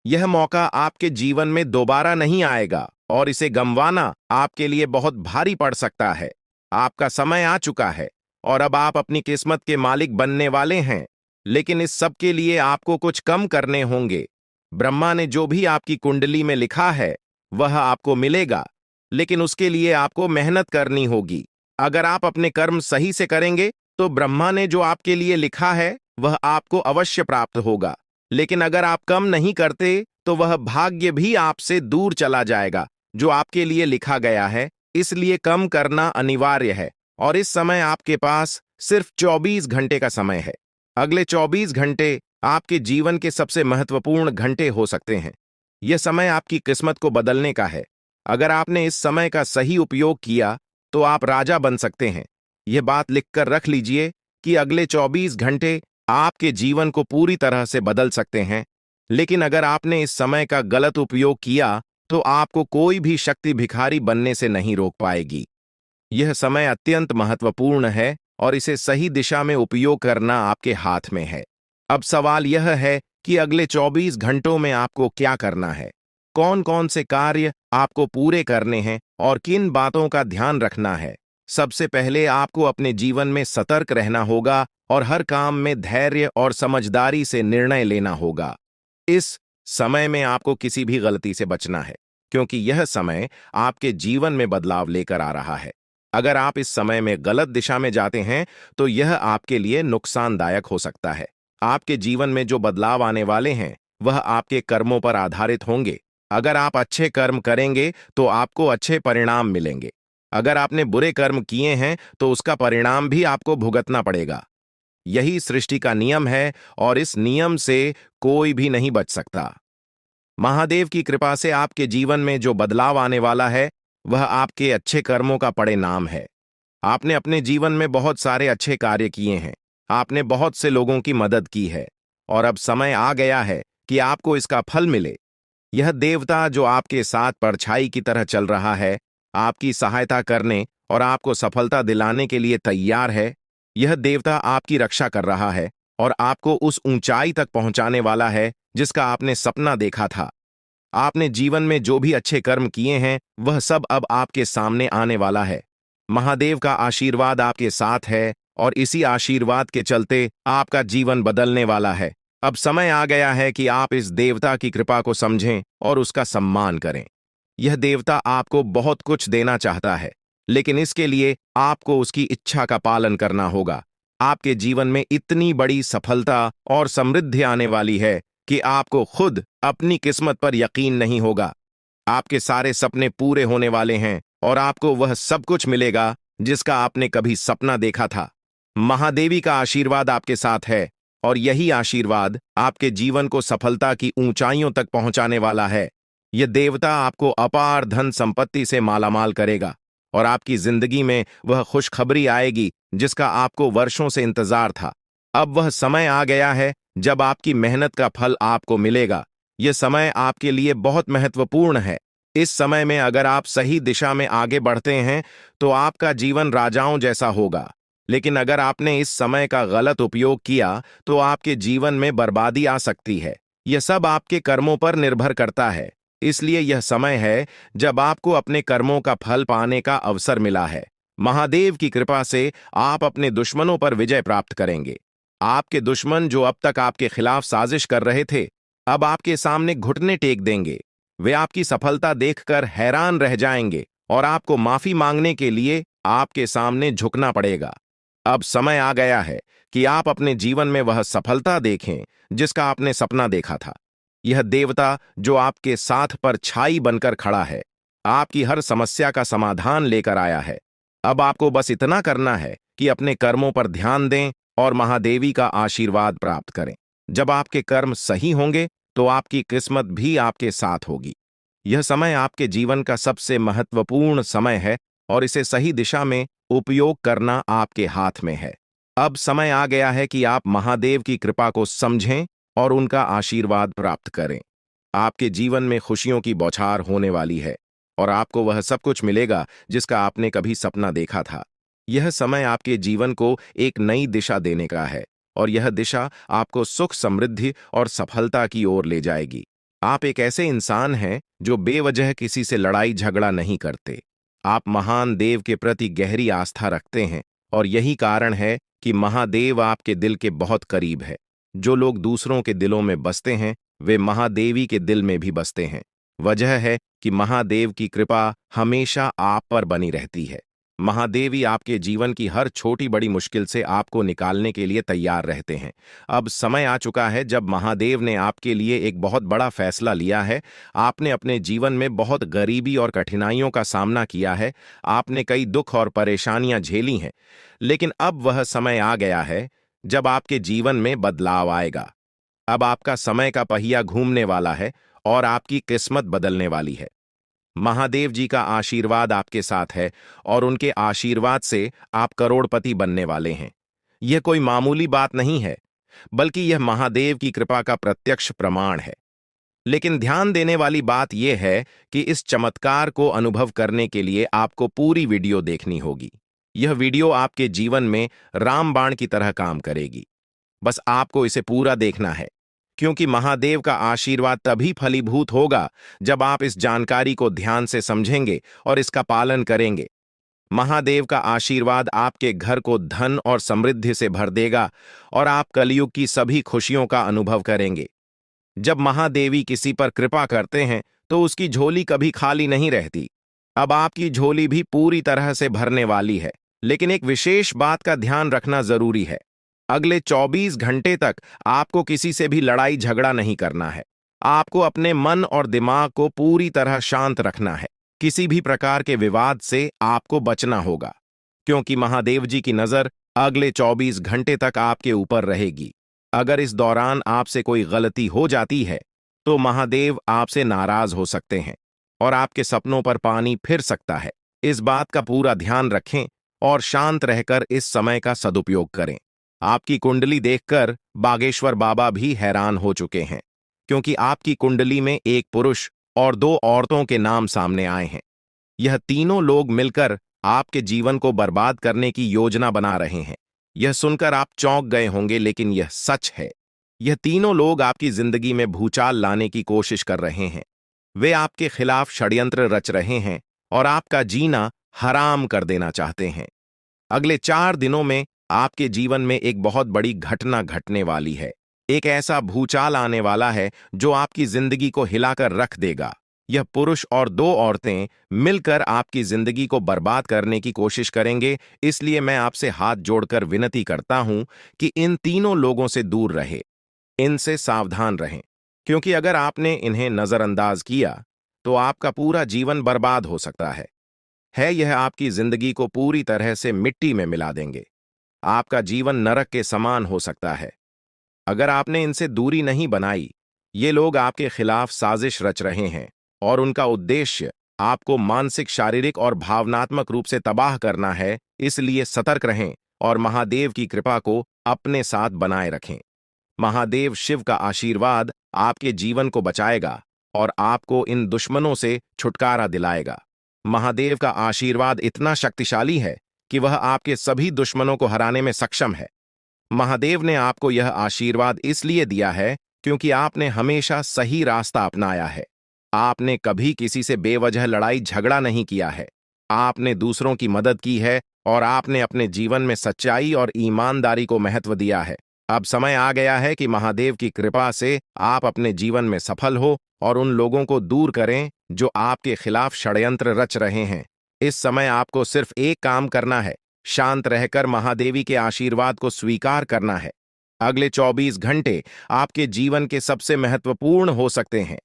यह मौका आपके जीवन में दोबारा नहीं आएगा और इसे गंवाना आपके लिए बहुत भारी पड़ सकता है। आपका समय आ चुका है और अब आप अपनी किस्मत के मालिक बनने वाले हैं, लेकिन इस सब के लिए आपको कुछ कम करने होंगे। ब्रह्मा ने जो भी आपकी कुंडली में लिखा है वह आपको मिलेगा, लेकिन उसके लिए आपको मेहनत करनी होगी। अगर आप अपने कर्म सही से करेंगे तो ब्रह्मा ने जो आपके लिए लिखा है वह आपको अवश्य प्राप्त होगा। लेकिन अगर आप कम नहीं करते तो वह भाग्य भी आपसे दूर चला जाएगा जो आपके लिए लिखा गया है। इसलिए कम करना अनिवार्य है और इस समय आपके पास सिर्फ 24 घंटे का समय है। अगले 24 घंटे आपके जीवन के सबसे महत्वपूर्ण घंटे हो सकते हैं। यह समय आपकी किस्मत को बदलने का है। अगर आपने इस समय का सही उपयोग किया तो आप राजा बन सकते हैं। यह बात लिखकर रख लीजिए कि अगले 24 घंटे आपके जीवन को पूरी तरह से बदल सकते हैं। लेकिन अगर आपने इस समय का गलत उपयोग किया तो आपको कोई भी शक्ति भिखारी बनने से नहीं रोक पाएगी। यह समय अत्यंत महत्वपूर्ण है और इसे सही दिशा में उपयोग करना आपके हाथ में है। अब सवाल यह है कि अगले 24 घंटों में आपको क्या करना है, कौन कौन से कार्य आपको पूरे करने हैं और किन बातों का ध्यान रखना है। सबसे पहले आपको अपने जीवन में सतर्क रहना होगा और हर काम में धैर्य और समझदारी से निर्णय लेना होगा। इस समय में आपको किसी भी गलती से बचना है क्योंकि यह समय आपके जीवन में बदलाव लेकर आ रहा है। अगर आप इस समय में गलत दिशा में जाते हैं तो यह आपके लिए नुकसानदायक हो सकता है। आपके जीवन में जो बदलाव आने वाले हैं वह आपके कर्मों पर आधारित होंगे। अगर आप अच्छे कर्म करेंगे तो आपको अच्छे परिणाम मिलेंगे। अगर आपने बुरे कर्म किए हैं तो उसका परिणाम भी आपको भुगतना पड़ेगा। यही सृष्टि का नियम है और इस नियम से कोई भी नहीं बच सकता। महादेव की कृपा से आपके जीवन में जो बदलाव आने वाला है वह आपके अच्छे कर्मों का परिणाम है। आपने अपने जीवन में बहुत सारे अच्छे कार्य किए हैं, आपने बहुत से लोगों की मदद की है और अब समय आ गया है कि आपको इसका फल मिले। यह देवता जो आपके साथ परछाई की तरह चल रहा है, आपकी सहायता करने और आपको सफलता दिलाने के लिए तैयार है। यह देवता आपकी रक्षा कर रहा है और आपको उस ऊंचाई तक पहुंचाने वाला है जिसका आपने सपना देखा था। आपने जीवन में जो भी अच्छे कर्म किए हैं वह सब अब आपके सामने आने वाला है। महादेव का आशीर्वाद आपके साथ है और इसी आशीर्वाद के चलते आपका जीवन बदलने वाला है। अब समय आ गया है कि आप इस देवता की कृपा को समझें और उसका सम्मान करें। यह देवता आपको बहुत कुछ देना चाहता है, लेकिन इसके लिए आपको उसकी इच्छा का पालन करना होगा। आपके जीवन में इतनी बड़ी सफलता और समृद्धि आने वाली है कि आपको खुद अपनी किस्मत पर यकीन नहीं होगा। आपके सारे सपने पूरे होने वाले हैं और आपको वह सब कुछ मिलेगा जिसका आपने कभी सपना देखा था। महादेवी का आशीर्वाद आपके साथ है और यही आशीर्वाद आपके जीवन को सफलता की ऊंचाइयों तक पहुंचाने वाला है। यह देवता आपको अपार धन संपत्ति से मालामाल करेगा और आपकी जिंदगी में वह खुशखबरी आएगी जिसका आपको वर्षों से इंतजार था। अब वह समय आ गया है जब आपकी मेहनत का फल आपको मिलेगा। यह समय आपके लिए बहुत महत्वपूर्ण है। इस समय में अगर आप सही दिशा में आगे बढ़ते हैं तो आपका जीवन राजाओं जैसा होगा। लेकिन अगर आपने इस समय का गलत उपयोग किया तो आपके जीवन में बर्बादी आ सकती है। यह सब आपके कर्मों पर निर्भर करता है। इसलिए यह समय है जब आपको अपने कर्मों का फल पाने का अवसर मिला है। महादेव की कृपा से आप अपने दुश्मनों पर विजय प्राप्त करेंगे। आपके दुश्मन जो अब तक आपके खिलाफ साजिश कर रहे थे, अब आपके सामने घुटने टेक देंगे। वे आपकी सफलता देखकर हैरान रह जाएंगे और आपको माफी मांगने के लिए आपके सामने झुकना पड़ेगा। अब समय आ गया है कि आप अपने जीवन में वह सफलता देखें जिसका आपने सपना देखा था। यह देवता जो आपके साथ पर छाई बनकर खड़ा है, आपकी हर समस्या का समाधान लेकर आया है। अब आपको बस इतना करना है कि अपने कर्मों पर ध्यान दें और महादेवी का आशीर्वाद प्राप्त करें। जब आपके कर्म सही होंगे तो आपकी किस्मत भी आपके साथ होगी। यह समय आपके जीवन का सबसे महत्वपूर्ण समय है और इसे सही दिशा में उपयोग करना आपके हाथ में है। अब समय आ गया है कि आप महादेव की कृपा को समझें और उनका आशीर्वाद प्राप्त करें। आपके जीवन में खुशियों की बौछार होने वाली है और आपको वह सब कुछ मिलेगा जिसका आपने कभी सपना देखा था। यह समय आपके जीवन को एक नई दिशा देने का है और यह दिशा आपको सुख, समृद्धि और सफलता की ओर ले जाएगी। आप एक ऐसे इंसान हैं जो बेवजह किसी से लड़ाई झगड़ा नहीं करते। आप महान देव के प्रति गहरी आस्था रखते हैं और यही कारण है कि महादेव आपके दिल के बहुत करीब है। जो लोग दूसरों के दिलों में बसते हैं वे महादेवी के दिल में भी बसते हैं। वजह है कि महादेव की कृपा हमेशा आप पर बनी रहती है। महादेवी आपके जीवन की हर छोटी बड़ी मुश्किल से आपको निकालने के लिए तैयार रहते हैं। अब समय आ चुका है जब महादेव ने आपके लिए एक बहुत बड़ा फैसला लिया है। आपने अपने जीवन में बहुत गरीबी और कठिनाइयों का सामना किया है। आपने कई दुख और परेशानियां झेली हैं। लेकिन अब वह समय आ गया है जब आपके जीवन में बदलाव आएगा। अब आपका समय का पहिया घूमने वाला है और आपकी किस्मत बदलने वाली है। महादेव जी का आशीर्वाद आपके साथ है और उनके आशीर्वाद से आप करोड़पति बनने वाले हैं। यह कोई मामूली बात नहीं है, बल्कि यह महादेव की कृपा का प्रत्यक्ष प्रमाण है। लेकिन ध्यान देने वाली बात यह है कि इस चमत्कार को अनुभव करने के लिए आपको पूरी वीडियो देखनी होगी। यह वीडियो आपके जीवन में रामबाण की तरह काम करेगी। बस आपको इसे पूरा देखना है, क्योंकि महादेव का आशीर्वाद तभी फलीभूत होगा जब आप इस जानकारी को ध्यान से समझेंगे और इसका पालन करेंगे। महादेव का आशीर्वाद आपके घर को धन और समृद्धि से भर देगा और आप कलयुग की सभी खुशियों का अनुभव करेंगे। जब महादेवी किसी पर कृपा करते हैं तो उसकी झोली कभी खाली नहीं रहती। अब आपकी झोली भी पूरी तरह से भरने वाली है। लेकिन एक विशेष बात का ध्यान रखना जरूरी है। अगले 24 घंटे तक आपको किसी से भी लड़ाई झगड़ा नहीं करना है। आपको अपने मन और दिमाग को पूरी तरह शांत रखना है। किसी भी प्रकार के विवाद से आपको बचना होगा, क्योंकि महादेव जी की नजर अगले 24 घंटे तक आपके ऊपर रहेगी। अगर इस दौरान आपसे कोई गलती हो जाती है तो महादेव आपसे नाराज हो सकते हैं और आपके सपनों पर पानी फिर सकता है। इस बात का पूरा ध्यान रखें और शांत रहकर इस समय का सदुपयोग करें। आपकी कुंडली देखकर बागेश्वर बाबा भी हैरान हो चुके हैं, क्योंकि आपकी कुंडली में एक पुरुष और 2 औरतों के नाम सामने आए हैं। यह तीनों लोग मिलकर आपके जीवन को बर्बाद करने की योजना बना रहे हैं। यह सुनकर आप चौंक गए होंगे, लेकिन यह सच है। यह तीनों लोग आपकी जिंदगी में भूचाल लाने की कोशिश कर रहे हैं। वे आपके खिलाफ षड्यंत्र रच रहे हैं और आपका जीना हराम कर देना चाहते हैं। अगले 4 दिनों में आपके जीवन में एक बहुत बड़ी घटना घटने वाली है। एक ऐसा भूचाल आने वाला है जो आपकी जिंदगी को हिलाकर रख देगा। यह पुरुष और 2 औरतें मिलकर आपकी जिंदगी को बर्बाद करने की कोशिश करेंगे। इसलिए मैं आपसे हाथ जोड़कर विनती करता हूं कि इन तीनों लोगों से दूर रहे, इनसे सावधान रहें, क्योंकि अगर आपने इन्हें नजरअंदाज किया तो आपका पूरा जीवन बर्बाद हो सकता है। यह आपकी जिंदगी को पूरी तरह से मिट्टी में मिला देंगे। आपका जीवन नरक के समान हो सकता है अगर आपने इनसे दूरी नहीं बनाई। ये लोग आपके खिलाफ साजिश रच रहे हैं और उनका उद्देश्य आपको मानसिक, शारीरिक और भावनात्मक रूप से तबाह करना है। इसलिए सतर्क रहें और महादेव की कृपा को अपने साथ बनाए रखें। महादेव शिव का आशीर्वाद आपके जीवन को बचाएगा और आपको इन दुश्मनों से छुटकारा दिलाएगा। महादेव का आशीर्वाद इतना शक्तिशाली है कि वह आपके सभी दुश्मनों को हराने में सक्षम है। महादेव ने आपको यह आशीर्वाद इसलिए दिया है क्योंकि आपने हमेशा सही रास्ता अपनाया है। आपने कभी किसी से बेवजह लड़ाई झगड़ा नहीं किया है। आपने दूसरों की मदद की है और आपने अपने जीवन में सच्चाई और ईमानदारी को महत्व दिया है। अब समय आ गया है कि महादेव की कृपा से आप अपने जीवन में सफल हो और उन लोगों को दूर करें जो आपके खिलाफ षड्यंत्र रच रहे हैं। इस समय आपको सिर्फ एक काम करना है, शांत रहकर महादेवी के आशीर्वाद को स्वीकार करना है। अगले 24 घंटे आपके जीवन के सबसे महत्वपूर्ण हो सकते हैं।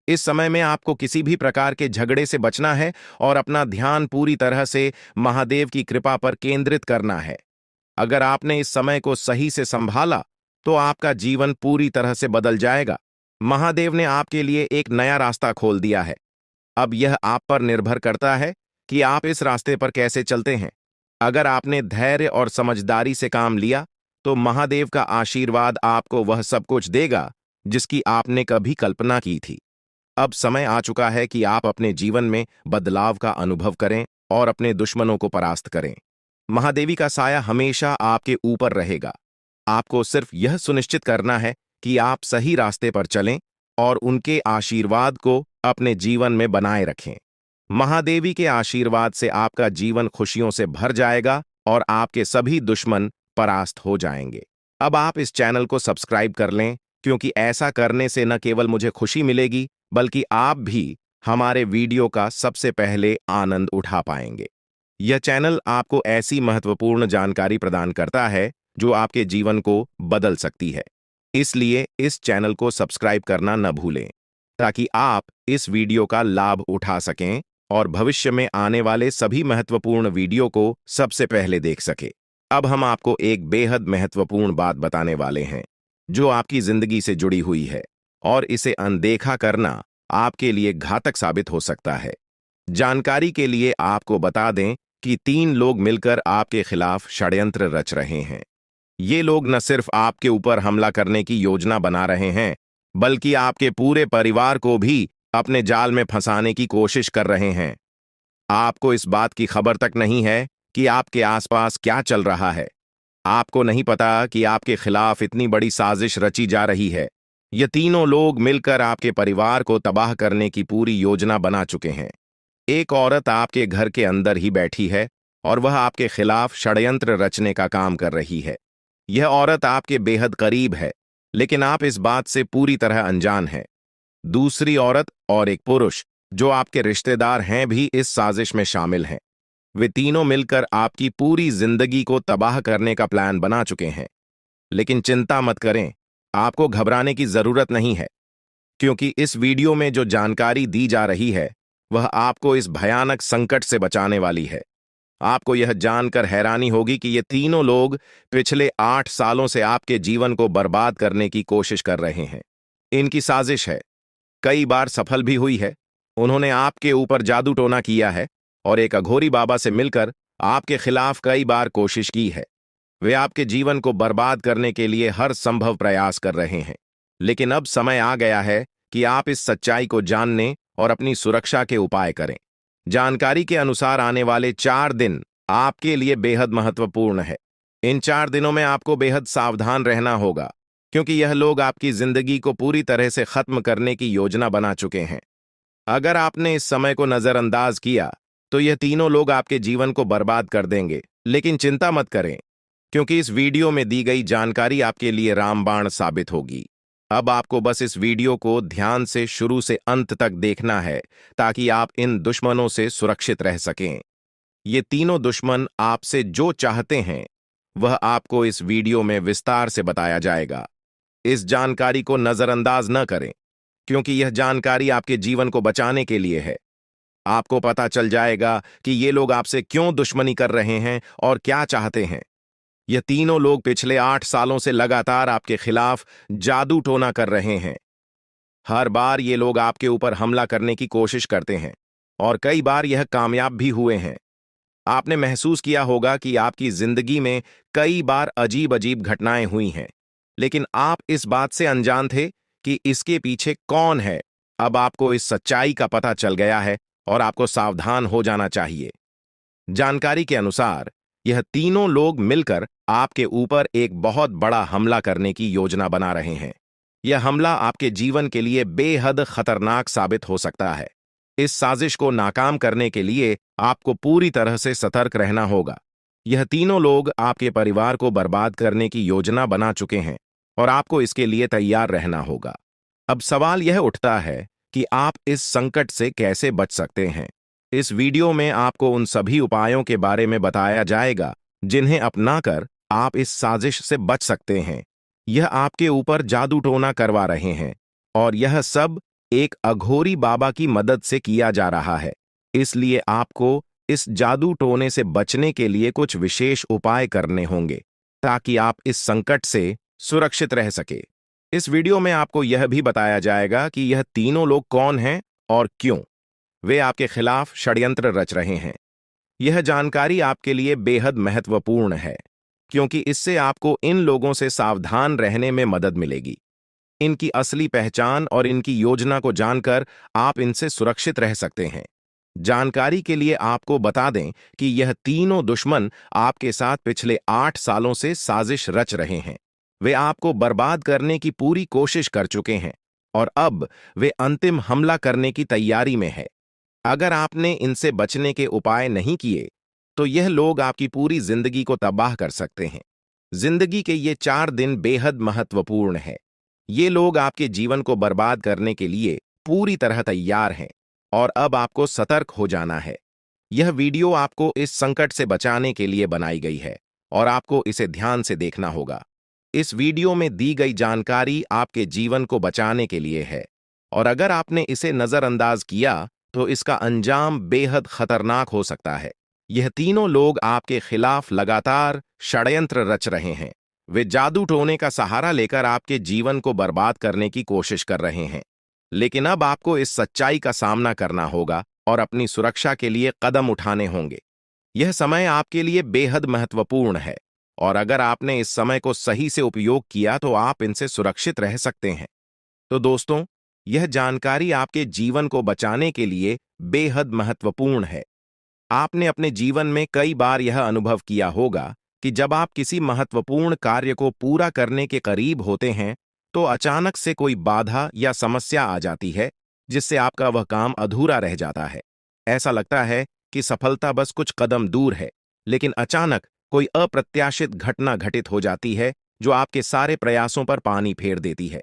इस समय में आपको किसी भी प्रकार के झगड़े से बचना है और अपना ध्यान पूरी तरह से महादेव की कृपा पर केंद्रित करना है। अगर आपने इस समय को सही से संभाला तो आपका जीवन पूरी तरह से बदल जाएगा। महादेव ने आपके लिए एक नया रास्ता खोल दिया है। अब यह आप पर निर्भर करता है कि आप इस रास्ते पर कैसे चलते हैं। अगर आपने धैर्य और समझदारी से काम लिया तो महादेव का आशीर्वाद आपको वह सब कुछ देगा जिसकी आपने कभी कल्पना की थी। अब समय आ चुका है कि आप अपने जीवन में बदलाव का अनुभव करें और अपने दुश्मनों को परास्त करें। महादेवी का साया हमेशा आपके ऊपर रहेगा। आपको सिर्फ यह सुनिश्चित करना है कि आप सही रास्ते पर चलें और उनके आशीर्वाद को अपने जीवन में बनाए रखें। महादेवी के आशीर्वाद से आपका जीवन खुशियों से भर जाएगा और आपके सभी दुश्मन परास्त हो जाएंगे। अब आप इस चैनल को सब्सक्राइब कर लें, क्योंकि ऐसा करने से न केवल मुझे खुशी मिलेगी बल्कि आप भी हमारे वीडियो का सबसे पहले आनंद उठा पाएंगे। यह चैनल आपको ऐसी महत्वपूर्ण जानकारी प्रदान करता है जो आपके जीवन को बदल सकती है। इसलिए इस चैनल को सब्सक्राइब करना न भूलें, ताकि आप इस वीडियो का लाभ उठा सकें और भविष्य में आने वाले सभी महत्वपूर्ण वीडियो को सबसे पहले देख सकें। अब हम आपको एक बेहद महत्वपूर्ण बात बताने वाले हैं, जो आपकी जिंदगी से जुड़ी हुई है और इसे अनदेखा करना आपके लिए घातक साबित हो सकता है। जानकारी के लिए आपको बता दें कि 3 लोग मिलकर आपके खिलाफ षड्यंत्र रच रहे हैं। ये लोग न सिर्फ आपके ऊपर हमला करने की योजना बना रहे हैं, बल्कि आपके पूरे परिवार को भी अपने जाल में फंसाने की कोशिश कर रहे हैं। आपको इस बात की खबर तक नहीं है कि आपके आसपास क्या चल रहा है। आपको नहीं पता कि आपके खिलाफ इतनी बड़ी साजिश रची जा रही है। ये तीनों लोग मिलकर आपके परिवार को तबाह करने की पूरी योजना बना चुके हैं। एक औरत आपके घर के अंदर ही बैठी है और वह आपके खिलाफ षड्यंत्र रचने का काम कर रही है। यह औरत आपके बेहद करीब है, लेकिन आप इस बात से पूरी तरह अनजान हैं। दूसरी औरत और एक पुरुष जो आपके रिश्तेदार हैं भी इस साजिश में शामिल हैं। वे तीनों मिलकर आपकी पूरी जिंदगी को तबाह करने का प्लान बना चुके हैं। लेकिन चिंता मत करें, आपको घबराने की जरूरत नहीं है, क्योंकि इस वीडियो में जो जानकारी दी जा रही है वह आपको इस भयानक संकट से बचाने वाली है। आपको यह जानकर हैरानी होगी कि ये तीनों लोग पिछले 8 सालों से आपके जीवन को बर्बाद करने की कोशिश कर रहे हैं। इनकी साजिश है, कई बार सफल भी हुई है। उन्होंने आपके ऊपर जादू टोना किया है और एक अघोरी बाबा से मिलकर आपके खिलाफ कई बार कोशिश की है। वे आपके जीवन को बर्बाद करने के लिए हर संभव प्रयास कर रहे हैं। लेकिन अब समय आ गया है कि आप इस सच्चाई को जानने और अपनी सुरक्षा के उपाय करें। जानकारी के अनुसार आने वाले 4 दिन आपके लिए बेहद महत्वपूर्ण है। इन 4 दिनों में आपको बेहद सावधान रहना होगा, क्योंकि यह लोग आपकी जिंदगी को पूरी तरह से खत्म करने की योजना बना चुके हैं। अगर आपने इस समय को नजरअंदाज किया तो यह तीनों लोग आपके जीवन को बर्बाद कर देंगे। लेकिन चिंता मत करें, क्योंकि इस वीडियो में दी गई जानकारी आपके लिए रामबाण साबित होगी। अब आपको बस इस वीडियो को ध्यान से शुरू से अंत तक देखना है, ताकि आप इन दुश्मनों से सुरक्षित रह सकें। ये तीनों दुश्मन आपसे जो चाहते हैं वह आपको इस वीडियो में विस्तार से बताया जाएगा। इस जानकारी को नजरअंदाज न करें, क्योंकि यह जानकारी आपके जीवन को बचाने के लिए है। आपको पता चल जाएगा कि ये लोग आपसे क्यों दुश्मनी कर रहे हैं और क्या चाहते हैं। यह तीनों लोग पिछले 8 सालों से लगातार आपके खिलाफ जादू टोना कर रहे हैं। हर बार ये लोग आपके ऊपर हमला करने की कोशिश करते हैं और कई बार यह कामयाब भी हुए हैं। आपने महसूस किया होगा कि आपकी जिंदगी में कई बार अजीब अजीब घटनाएं हुई हैं, लेकिन आप इस बात से अनजान थे कि इसके पीछे कौन है। अब आपको इस सच्चाई का पता चल गया है और आपको सावधान हो जाना चाहिए। जानकारी के अनुसार यह तीनों लोग मिलकर आपके ऊपर एक बहुत बड़ा हमला करने की योजना बना रहे हैं। यह हमला आपके जीवन के लिए बेहद खतरनाक साबित हो सकता है। इस साजिश को नाकाम करने के लिए आपको पूरी तरह से सतर्क रहना होगा। यह तीनों लोग आपके परिवार को बर्बाद करने की योजना बना चुके हैं और आपको इसके लिए तैयार रहना होगा। अब सवाल यह उठता है कि आप इस संकट से कैसे बच सकते हैं। इस वीडियो में आपको उन सभी उपायों के बारे में बताया जाएगा जिन्हें अपनाकर आप इस साजिश से बच सकते हैं। यह आपके ऊपर जादू टोना करवा रहे हैं और यह सब एक अघोरी बाबा की मदद से किया जा रहा है। इसलिए आपको इस जादू टोने से बचने के लिए कुछ विशेष उपाय करने होंगे, ताकि आप इस संकट से सुरक्षित रह सके। इस वीडियो में आपको यह भी बताया जाएगा कि यह तीनों लोग कौन हैं और क्यों वे आपके खिलाफ षड्यंत्र रच रहे हैं। यह जानकारी आपके लिए बेहद महत्वपूर्ण है, क्योंकि इससे आपको इन लोगों से सावधान रहने में मदद मिलेगी। इनकी असली पहचान और इनकी योजना को जानकर आप इनसे सुरक्षित रह सकते हैं। जानकारी के लिए आपको बता दें कि यह तीनों दुश्मन आपके साथ पिछले 8 सालों से साजिश रच रहे हैं। वे आपको बर्बाद करने की पूरी कोशिश कर चुके हैं और अब वे अंतिम हमला करने की तैयारी में है। अगर आपने इनसे बचने के उपाय नहीं किए तो यह लोग आपकी पूरी जिंदगी को तबाह कर सकते हैं। जिंदगी के ये 4 दिन बेहद महत्वपूर्ण है। ये लोग आपके जीवन को बर्बाद करने के लिए पूरी तरह तैयार हैं और अब आपको सतर्क हो जाना है। यह वीडियो आपको इस संकट से बचाने के लिए बनाई गई है और आपको इसे ध्यान से देखना होगा। इस वीडियो में दी गई जानकारी आपके जीवन को बचाने के लिए है और अगर आपने इसे नजरअंदाज किया तो इसका अंजाम बेहद खतरनाक हो सकता है। यह तीनों लोग आपके खिलाफ लगातार षड्यंत्र रच रहे हैं। वे जादू टोने का सहारा लेकर आपके जीवन को बर्बाद करने की कोशिश कर रहे हैं। लेकिन अब आपको इस सच्चाई का सामना करना होगा और अपनी सुरक्षा के लिए कदम उठाने होंगे। यह समय आपके लिए बेहद महत्वपूर्ण है और अगर आपने इस समय को सही से उपयोग किया तो आप इनसे सुरक्षित रह सकते हैं। तो दोस्तों, यह जानकारी आपके जीवन को बचाने के लिए बेहद महत्वपूर्ण है। आपने अपने जीवन में कई बार यह अनुभव किया होगा कि जब आप किसी महत्वपूर्ण कार्य को पूरा करने के करीब होते हैं तो अचानक से कोई बाधा या समस्या आ जाती है जिससे आपका वह काम अधूरा रह जाता है। ऐसा लगता है कि सफलता बस कुछ कदम दूर है, लेकिन अचानक कोई अप्रत्याशित घटना घटित हो जाती है जो आपके सारे प्रयासों पर पानी फेर देती है।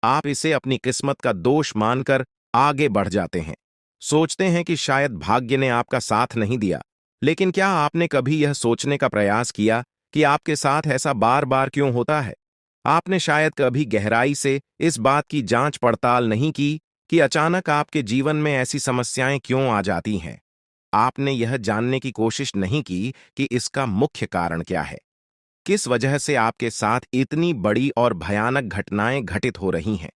आप इसे अपनी किस्मत का दोष मानकर आगे बढ़ जाते हैं। सोचते हैं कि शायद भाग्य ने आपका साथ नहीं दिया। लेकिन क्या आपने कभी यह सोचने का प्रयास किया कि आपके साथ ऐसा बार बार क्यों होता है? आपने शायद कभी गहराई से इस बात की जांच पड़ताल नहीं की कि अचानक आपके जीवन में ऐसी समस्याएं क्यों आ जाती हैं। आपने यह जानने की कोशिश नहीं की कि इसका मुख्य कारण क्या है। किस वजह से आपके साथ इतनी बड़ी और भयानक घटनाएं घटित हो रही हैं।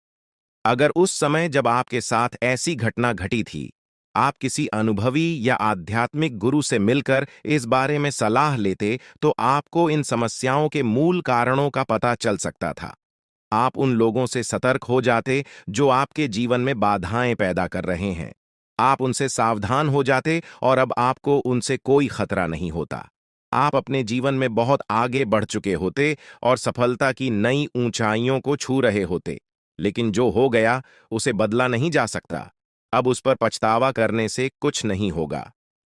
अगर उस समय जब आपके साथ ऐसी घटना घटी थी, आप किसी अनुभवी या आध्यात्मिक गुरु से मिलकर इस बारे में सलाह लेते तो आपको इन समस्याओं के मूल कारणों का पता चल सकता था। आप उन लोगों से सतर्क हो जाते जो आपके जीवन में बाधाएं पैदा कर रहे हैं। आप उनसे सावधान हो जाते और अब आपको उनसे कोई खतरा नहीं होता। आप अपने जीवन में बहुत आगे बढ़ चुके होते और सफलता की नई ऊंचाइयों को छू रहे होते। लेकिन जो हो गया उसे बदला नहीं जा सकता। अब उस पर पछतावा करने से कुछ नहीं होगा।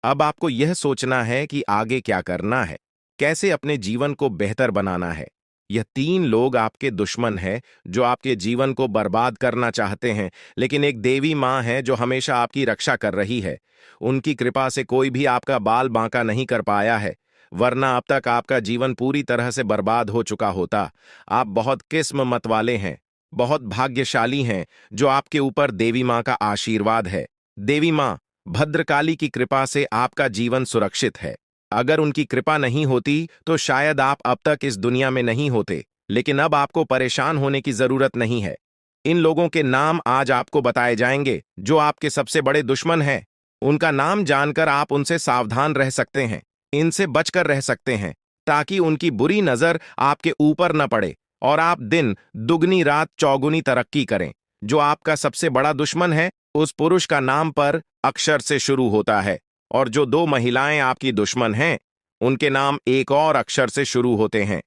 अब आपको यह सोचना है कि आगे क्या करना है, कैसे अपने जीवन को बेहतर बनाना है। यह तीन लोग आपके दुश्मन हैं जो आपके जीवन को बर्बाद करना चाहते हैं, लेकिन एक देवी माँ है जो हमेशा आपकी रक्षा कर रही है। उनकी कृपा से कोई भी आपका बाल बांका नहीं कर पाया है, वरना अब तक आपका जीवन पूरी तरह से बर्बाद हो चुका होता। आप बहुत किस्मत वाले हैं, बहुत भाग्यशाली हैं जो आपके ऊपर देवी माँ का आशीर्वाद है। देवी माँ भद्रकाली की कृपा से आपका जीवन सुरक्षित है। अगर उनकी कृपा नहीं होती तो शायद आप अब तक इस दुनिया में नहीं होते। लेकिन अब आपको परेशान होने की जरूरत नहीं है। इन लोगों के नाम आज आपको बताए जाएंगे जो आपके सबसे बड़े दुश्मन हैं। उनका नाम जानकर आप उनसे सावधान रह सकते हैं, इनसे बचकर रह सकते हैं, ताकि उनकी बुरी नजर आपके ऊपर न पड़े और आप दिन दुगनी रात चौगुनी तरक्की करें। जो आपका सबसे बड़ा दुश्मन है उस पुरुष का नाम पर अक्षर से शुरू होता है और जो दो महिलाएं आपकी दुश्मन हैं उनके नाम एक और अक्षर से शुरू होते हैं।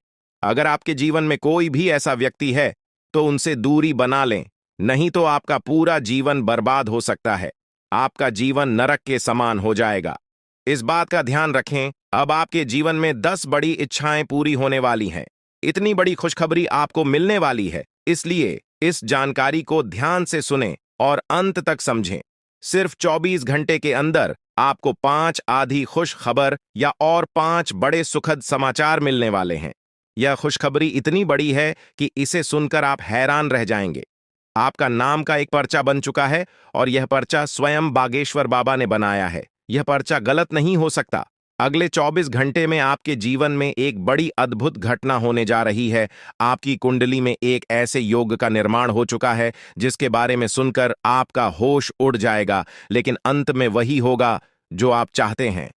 अगर आपके जीवन में कोई भी ऐसा व्यक्ति है तो उनसे दूरी बना लें, नहीं तो आपका पूरा जीवन बर्बाद हो सकता है। आपका जीवन नरक के समान हो जाएगा। इस बात का ध्यान रखें, अब आपके जीवन में 10 बड़ी इच्छाएं पूरी होने वाली हैं। इतनी बड़ी खुशखबरी आपको मिलने वाली है, इसलिए इस जानकारी को ध्यान से सुनें और अंत तक समझें। सिर्फ 24 घंटे के अंदर आपको 5 आधी खुश खबर या और 5 बड़े सुखद समाचार मिलने वाले हैं। यह खुशखबरी इतनी बड़ी है कि इसे सुनकर आप हैरान रह जाएंगे। आपका नाम का एक पर्चा बन चुका है और यह पर्चा स्वयं बागेश्वर बाबा ने बनाया है। यह पर्चा गलत नहीं हो सकता। अगले 24 घंटे में आपके जीवन में एक बड़ी अद्भुत घटना होने जा रही है। आपकी कुंडली में एक ऐसे योग का निर्माण हो चुका है जिसके बारे में सुनकर आपका होश उड़ जाएगा, लेकिन अंत में वही होगा जो आप चाहते हैं।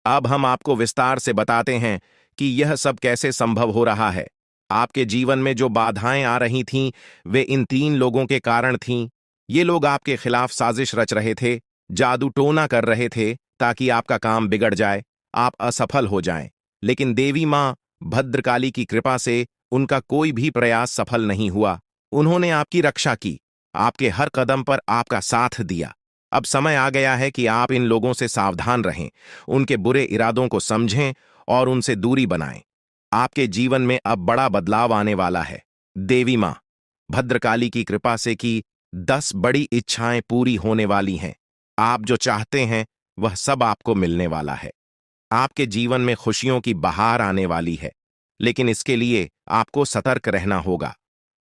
अब हम आपको विस्तार से बताते हैं कि यह सब कैसे संभव हो रहा है। आपके जीवन में जो बाधाएं आ रही थीं, वे इन तीन लोगों के कारण थीं। ये लोग आपके खिलाफ साजिश रच रहे थे, जादू टोना कर रहे थे ताकि आपका काम बिगड़ जाए, आप असफल हो जाएं। लेकिन देवी मां भद्रकाली की कृपा से उनका कोई भी प्रयास सफल नहीं हुआ। उन्होंने आपकी रक्षा की, आपके हर कदम पर आपका साथ दिया। अब समय आ गया है कि आप इन लोगों से सावधान रहें, उनके बुरे इरादों को समझें और उनसे दूरी बनाएं। आपके जीवन में अब बड़ा बदलाव आने वाला है। देवी मां भद्रकाली की कृपा से कि 10 बड़ी इच्छाएं पूरी होने वाली हैं। आप जो चाहते हैं वह सब आपको मिलने वाला है। आपके जीवन में खुशियों की बहार आने वाली है, लेकिन इसके लिए आपको सतर्क रहना होगा।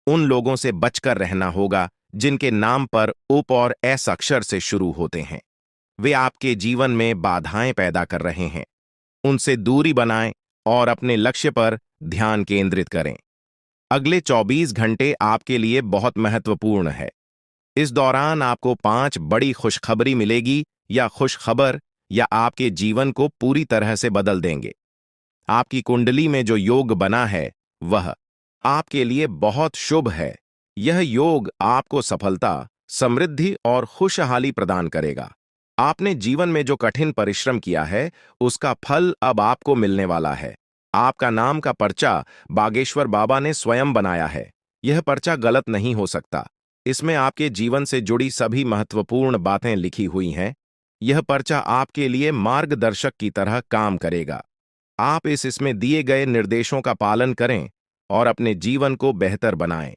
उन लोगों से बचकर रहना होगा जिनके नाम पर उप और एस अक्षर से शुरू होते हैं। वे आपके जीवन में बाधाएं पैदा कर रहे हैं। उनसे दूरी बनाएं और अपने लक्ष्य पर ध्यान केंद्रित करें। अगले 24 घंटे आपके लिए बहुत महत्वपूर्ण है। इस दौरान आपको 5 बड़ी खुशखबरी मिलेगी या खुशखबर या आपके जीवन को पूरी तरह से बदल देंगे। आपकी कुंडली में जो योग बना है वह आपके लिए बहुत शुभ है। यह योग आपको सफलता, समृद्धि और खुशहाली प्रदान करेगा। आपने जीवन में जो कठिन परिश्रम किया है उसका फल अब आपको मिलने वाला है। आपका नाम का पर्चा बागेश्वर बाबा ने स्वयं बनाया है। यह पर्चा गलत नहीं हो सकता। इसमें आपके जीवन से जुड़ी सभी महत्वपूर्ण बातें लिखी हुई हैं। यह पर्चा आपके लिए मार्गदर्शक की तरह काम करेगा। आप इसमें दिए गए निर्देशों का पालन करें और अपने जीवन को बेहतर बनाएं।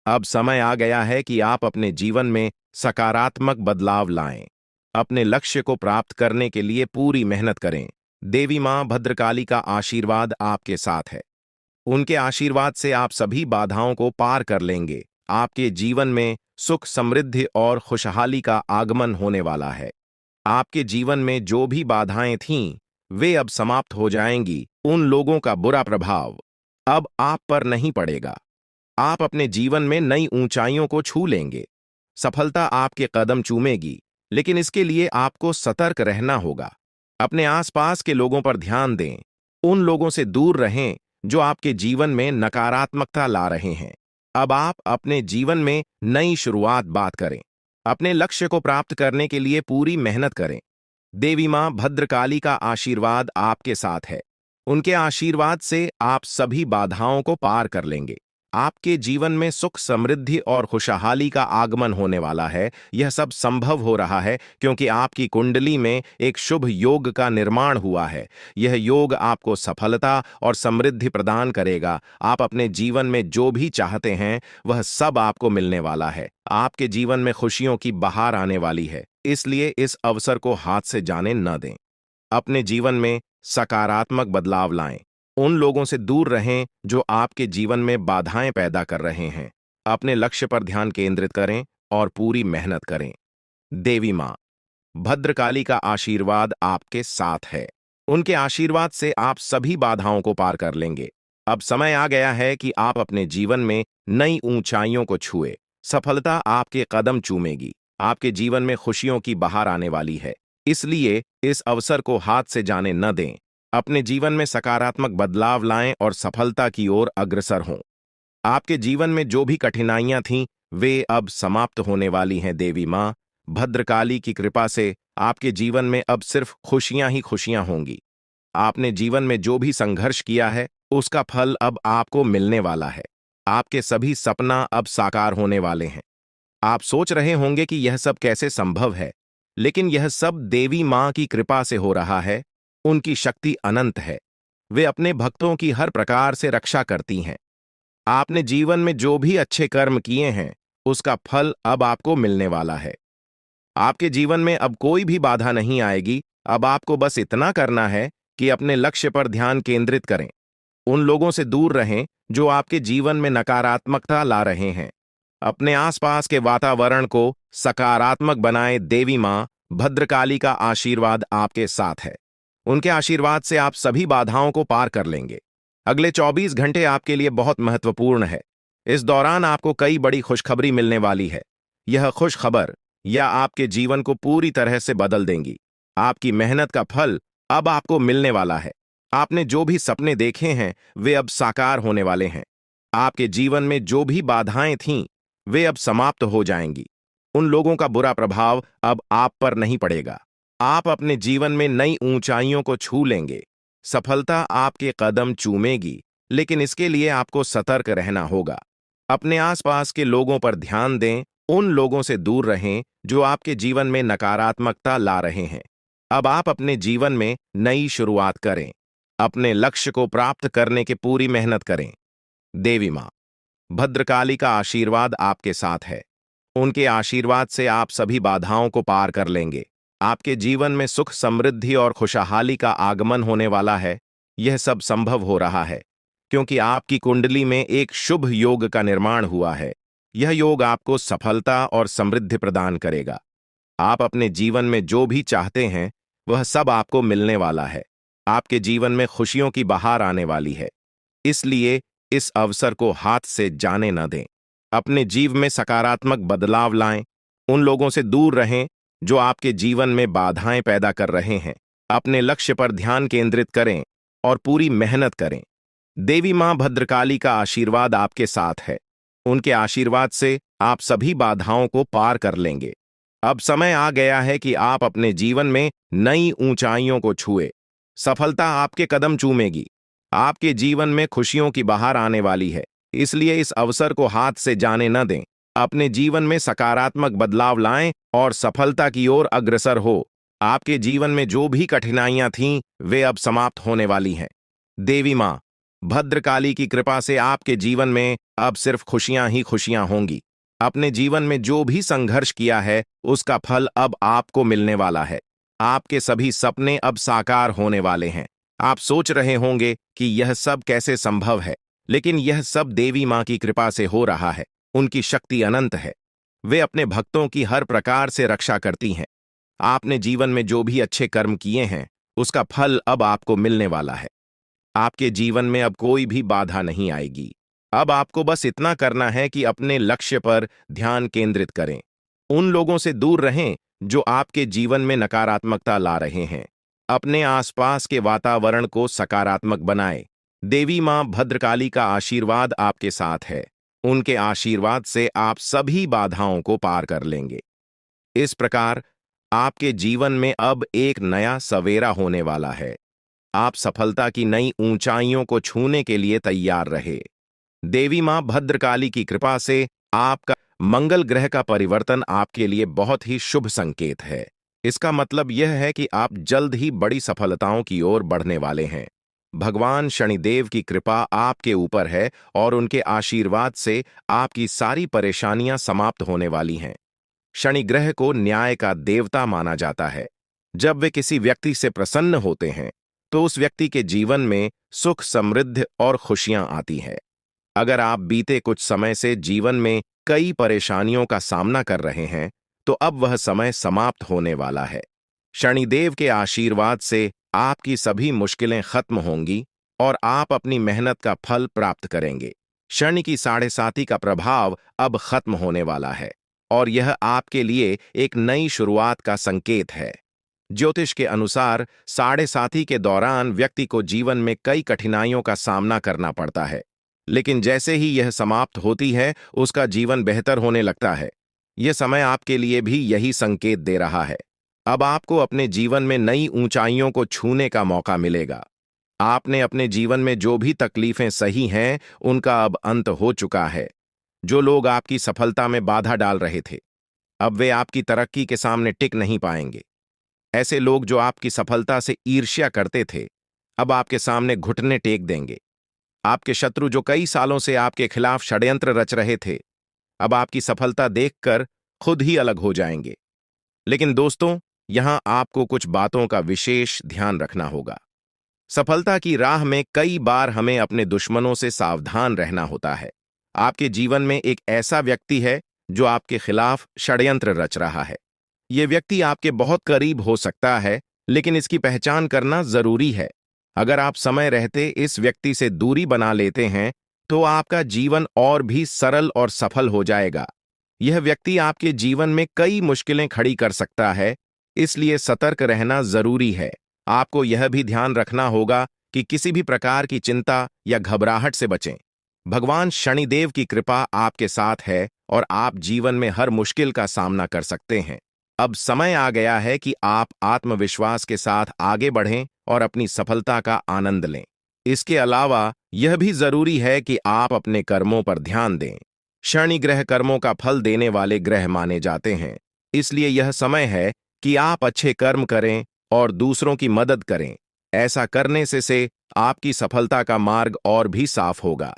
अब समय आ गया है कि आप अपने जीवन में सकारात्मक बदलाव लाएं। अपने लक्ष्य को प्राप्त करने के लिए पूरी मेहनत करें। देवी मां भद्रकाली का आशीर्वाद आपके साथ है। उनके आशीर्वाद से आप सभी बाधाओं को पार कर लेंगे। आपके जीवन में सुख, समृद्धि और खुशहाली का आगमन होने वाला है। आपके जीवन में जो भी बाधाएं थीं, वे अब समाप्त हो जाएंगी। उन लोगों का बुरा प्रभाव अब आप पर नहीं पड़ेगा। आप अपने जीवन में नई ऊंचाइयों को छू लेंगे। सफलता आपके कदम चूमेगी, लेकिन इसके लिए आपको सतर्क रहना होगा। अपने आसपास के लोगों पर ध्यान दें। उन लोगों से दूर रहें जो आपके जीवन में नकारात्मकता ला रहे हैं। अब आप अपने जीवन में नई शुरुआत बात करें। अपने लक्ष्य को प्राप्त करने के लिए पूरी मेहनत करें। देवी मां भद्रकाली का आशीर्वाद आपके साथ है। उनके आशीर्वाद से आप सभी बाधाओं को पार कर लेंगे। आपके जीवन में सुख, समृद्धि और खुशहाली का आगमन होने वाला है। यह सब संभव हो रहा है क्योंकि आपकी कुंडली में एक शुभ योग का निर्माण हुआ है। यह योग आपको सफलता और समृद्धि प्रदान करेगा। आप अपने जीवन में जो भी चाहते हैं वह सब आपको मिलने वाला है। आपके जीवन में खुशियों की बहार आने वाली है, इसलिए इस अवसर को हाथ से जाने न दें। अपने जीवन में सकारात्मक बदलाव लाएं। उन लोगों से दूर रहें जो आपके जीवन में बाधाएं पैदा कर रहे हैं। अपने लक्ष्य पर ध्यान केंद्रित करें और पूरी मेहनत करें। देवी मां भद्रकाली का आशीर्वाद आपके साथ है। उनके आशीर्वाद से आप सभी बाधाओं को पार कर लेंगे। अब समय आ गया है कि आप अपने जीवन में नई ऊंचाइयों को छुए। सफलता आपके कदम चूमेगी। आपके जीवन में खुशियों की बहार आने वाली है, इसलिए इस अवसर को हाथ से जाने न दें। अपने जीवन में सकारात्मक बदलाव लाएं और सफलता की ओर अग्रसर हों। आपके जीवन में जो भी कठिनाइयां थीं, वे अब समाप्त होने वाली हैं। देवी मां भद्रकाली की कृपा से आपके जीवन में अब सिर्फ खुशियां ही खुशियां होंगी। आपने जीवन में जो भी संघर्ष किया है, उसका फल अब आपको मिलने वाला है। आपके सभी सपना अब साकार होने वाले हैं। आप सोच रहे होंगे कि यह सब कैसे संभव है, लेकिन यह सब देवी मां की कृपा से हो रहा है। उनकी शक्ति अनंत है। वे अपने भक्तों की हर प्रकार से रक्षा करती हैं। आपने जीवन में जो भी अच्छे कर्म किए हैं, उसका फल अब आपको मिलने वाला है। आपके जीवन में अब कोई भी बाधा नहीं आएगी। अब आपको बस इतना करना है कि अपने लक्ष्य पर ध्यान केंद्रित करें। उन लोगों से दूर रहें जो आपके जीवन में नकारात्मकता ला रहे हैं। अपने आसपास के वातावरण को सकारात्मक बनाएं। देवी मां भद्रकाली का आशीर्वाद आपके साथ है। उनके आशीर्वाद से आप सभी बाधाओं को पार कर लेंगे। अगले 24 घंटे आपके लिए बहुत महत्वपूर्ण है। इस दौरान आपको कई बड़ी खुशखबरी मिलने वाली है। यह खुशखबर या आपके जीवन को पूरी तरह से बदल देंगी। आपकी मेहनत का फल अब आपको मिलने वाला है। आपने जो भी सपने देखे हैं, वे अब साकार होने वाले हैं। आपके जीवन में जो भी बाधाएं थीं, वे अब समाप्त हो जाएंगी। उन लोगों का बुरा प्रभाव अब आप पर नहीं पड़ेगा। आप अपने जीवन में नई ऊंचाइयों को छू लेंगे। सफलता आपके कदम चूमेगी, लेकिन इसके लिए आपको सतर्क रहना होगा। अपने आसपास के लोगों पर ध्यान दें। उन लोगों से दूर रहें जो आपके जीवन में नकारात्मकता ला रहे हैं। अब आप अपने जीवन में नई शुरुआत करें। अपने लक्ष्य को प्राप्त करने की पूरी मेहनत करें। देवी मां भद्रकाली का आशीर्वाद आपके साथ है। उनके आशीर्वाद से आप सभी बाधाओं को पार कर लेंगे। आपके जीवन में सुख, समृद्धि और खुशहाली का आगमन होने वाला है। यह सब संभव हो रहा है क्योंकि आपकी कुंडली में एक शुभ योग का निर्माण हुआ है। यह योग आपको सफलता और समृद्धि प्रदान करेगा। आप अपने जीवन में जो भी चाहते हैं वह सब आपको मिलने वाला है। आपके जीवन में खुशियों की बहार आने वाली है। इसलिए इस अवसर को हाथ से जाने न दें। अपने जीवन में सकारात्मक बदलाव लाएं। उन लोगों से दूर रहें जो आपके जीवन में बाधाएं पैदा कर रहे हैं। अपने लक्ष्य पर ध्यान केंद्रित करें और पूरी मेहनत करें। देवी मां भद्रकाली का आशीर्वाद आपके साथ है। उनके आशीर्वाद से आप सभी बाधाओं को पार कर लेंगे। अब समय आ गया है कि आप अपने जीवन में नई ऊंचाइयों को छुए। सफलता आपके कदम चूमेगी। आपके जीवन में खुशियों की बहार आने वाली है। इसलिए इस अवसर को हाथ से जाने न दें। अपने जीवन में सकारात्मक बदलाव लाएं और सफलता की ओर अग्रसर हो। आपके जीवन में जो भी कठिनाइयां थीं, वे अब समाप्त होने वाली हैं। देवी मां भद्रकाली की कृपा से आपके जीवन में अब सिर्फ खुशियां ही खुशियां होंगी। अपने जीवन में जो भी संघर्ष किया है, उसका फल अब आपको मिलने वाला है। आपके सभी सपने अब साकार होने वाले हैं। आप सोच रहे होंगे कि यह सब कैसे संभव है, लेकिन यह सब देवी मां की कृपा से हो रहा है। उनकी शक्ति अनंत है। वे अपने भक्तों की हर प्रकार से रक्षा करती हैं। आपने जीवन में जो भी अच्छे कर्म किए हैं, उसका फल अब आपको मिलने वाला है। आपके जीवन में अब कोई भी बाधा नहीं आएगी। अब आपको बस इतना करना है कि अपने लक्ष्य पर ध्यान केंद्रित करें। उन लोगों से दूर रहें जो आपके जीवन में नकारात्मकता ला रहे हैं। अपने आसपास के वातावरण को सकारात्मक बनाएं। देवी मां भद्रकाली का आशीर्वाद आपके साथ है। उनके आशीर्वाद से आप सभी बाधाओं को पार कर लेंगे। इस प्रकार आपके जीवन में अब एक नया सवेरा होने वाला है। आप सफलता की नई ऊंचाइयों को छूने के लिए तैयार रहे। देवी मां भद्रकाली की कृपा से आपका मंगल ग्रह का परिवर्तन आपके लिए बहुत ही शुभ संकेत है। इसका मतलब यह है कि आप जल्द ही बड़ी सफलताओं की ओर बढ़ने वाले हैं। भगवान शनिदेव की कृपा आपके ऊपर है और उनके आशीर्वाद से आपकी सारी परेशानियां समाप्त होने वाली हैं। शनि ग्रह को न्याय का देवता माना जाता है। जब वे किसी व्यक्ति से प्रसन्न होते हैं तो उस व्यक्ति के जीवन में सुख, समृद्धि और खुशियां आती है। अगर आप बीते कुछ समय से जीवन में कई परेशानियों का सामना कर रहे हैं, तो अब वह समय समाप्त होने वाला है। शनिदेव के आशीर्वाद से आपकी सभी मुश्किलें खत्म होंगी और आप अपनी मेहनत का फल प्राप्त करेंगे। शनि की साढ़े साती का प्रभाव अब खत्म होने वाला है और यह आपके लिए एक नई शुरुआत का संकेत है। ज्योतिष के अनुसार साढ़े साती के दौरान व्यक्ति को जीवन में कई कठिनाइयों का सामना करना पड़ता है, लेकिन जैसे ही यह समाप्त होती है, उसका जीवन बेहतर होने लगता है। यह समय आपके लिए भी यही संकेत दे रहा है। अब आपको अपने जीवन में नई ऊंचाइयों को छूने का मौका मिलेगा। आपने अपने जीवन में जो भी तकलीफें सही हैं, उनका अब अंत हो चुका है। जो लोग आपकी सफलता में बाधा डाल रहे थे, अब वे आपकी तरक्की के सामने टिक नहीं पाएंगे। ऐसे लोग जो आपकी सफलता से ईर्ष्या करते थे, अब आपके सामने घुटने टेक देंगे। आपके शत्रु जो कई सालों से आपके खिलाफ षड्यंत्र रच रहे थे, अब आपकी सफलता देखकर खुद ही अलग हो जाएंगे। लेकिन दोस्तों, यहां आपको कुछ बातों का विशेष ध्यान रखना होगा। सफलता की राह में कई बार हमें अपने दुश्मनों से सावधान रहना होता है। आपके जीवन में एक ऐसा व्यक्ति है जो आपके खिलाफ षड्यंत्र रच रहा है। यह व्यक्ति आपके बहुत करीब हो सकता है, लेकिन इसकी पहचान करना जरूरी है। अगर आप समय रहते इस व्यक्ति से दूरी बना लेते हैं, तो आपका जीवन और भी सरल और सफल हो जाएगा। यह व्यक्ति आपके जीवन में कई मुश्किलें खड़ी कर सकता है, इसलिए सतर्क रहना जरूरी है। आपको यह भी ध्यान रखना होगा कि किसी भी प्रकार की चिंता या घबराहट से बचें। भगवान शनिदेव की कृपा आपके साथ है और आप जीवन में हर मुश्किल का सामना कर सकते हैं। अब समय आ गया है कि आप आत्मविश्वास के साथ आगे बढ़ें और अपनी सफलता का आनंद लें। इसके अलावा यह भी जरूरी है कि आप अपने कर्मों पर ध्यान दें। शनि ग्रह कर्मों का फल देने वाले ग्रह माने जाते हैं, इसलिए यह समय है कि आप अच्छे कर्म करें और दूसरों की मदद करें। ऐसा करने से आपकी सफलता का मार्ग और भी साफ होगा।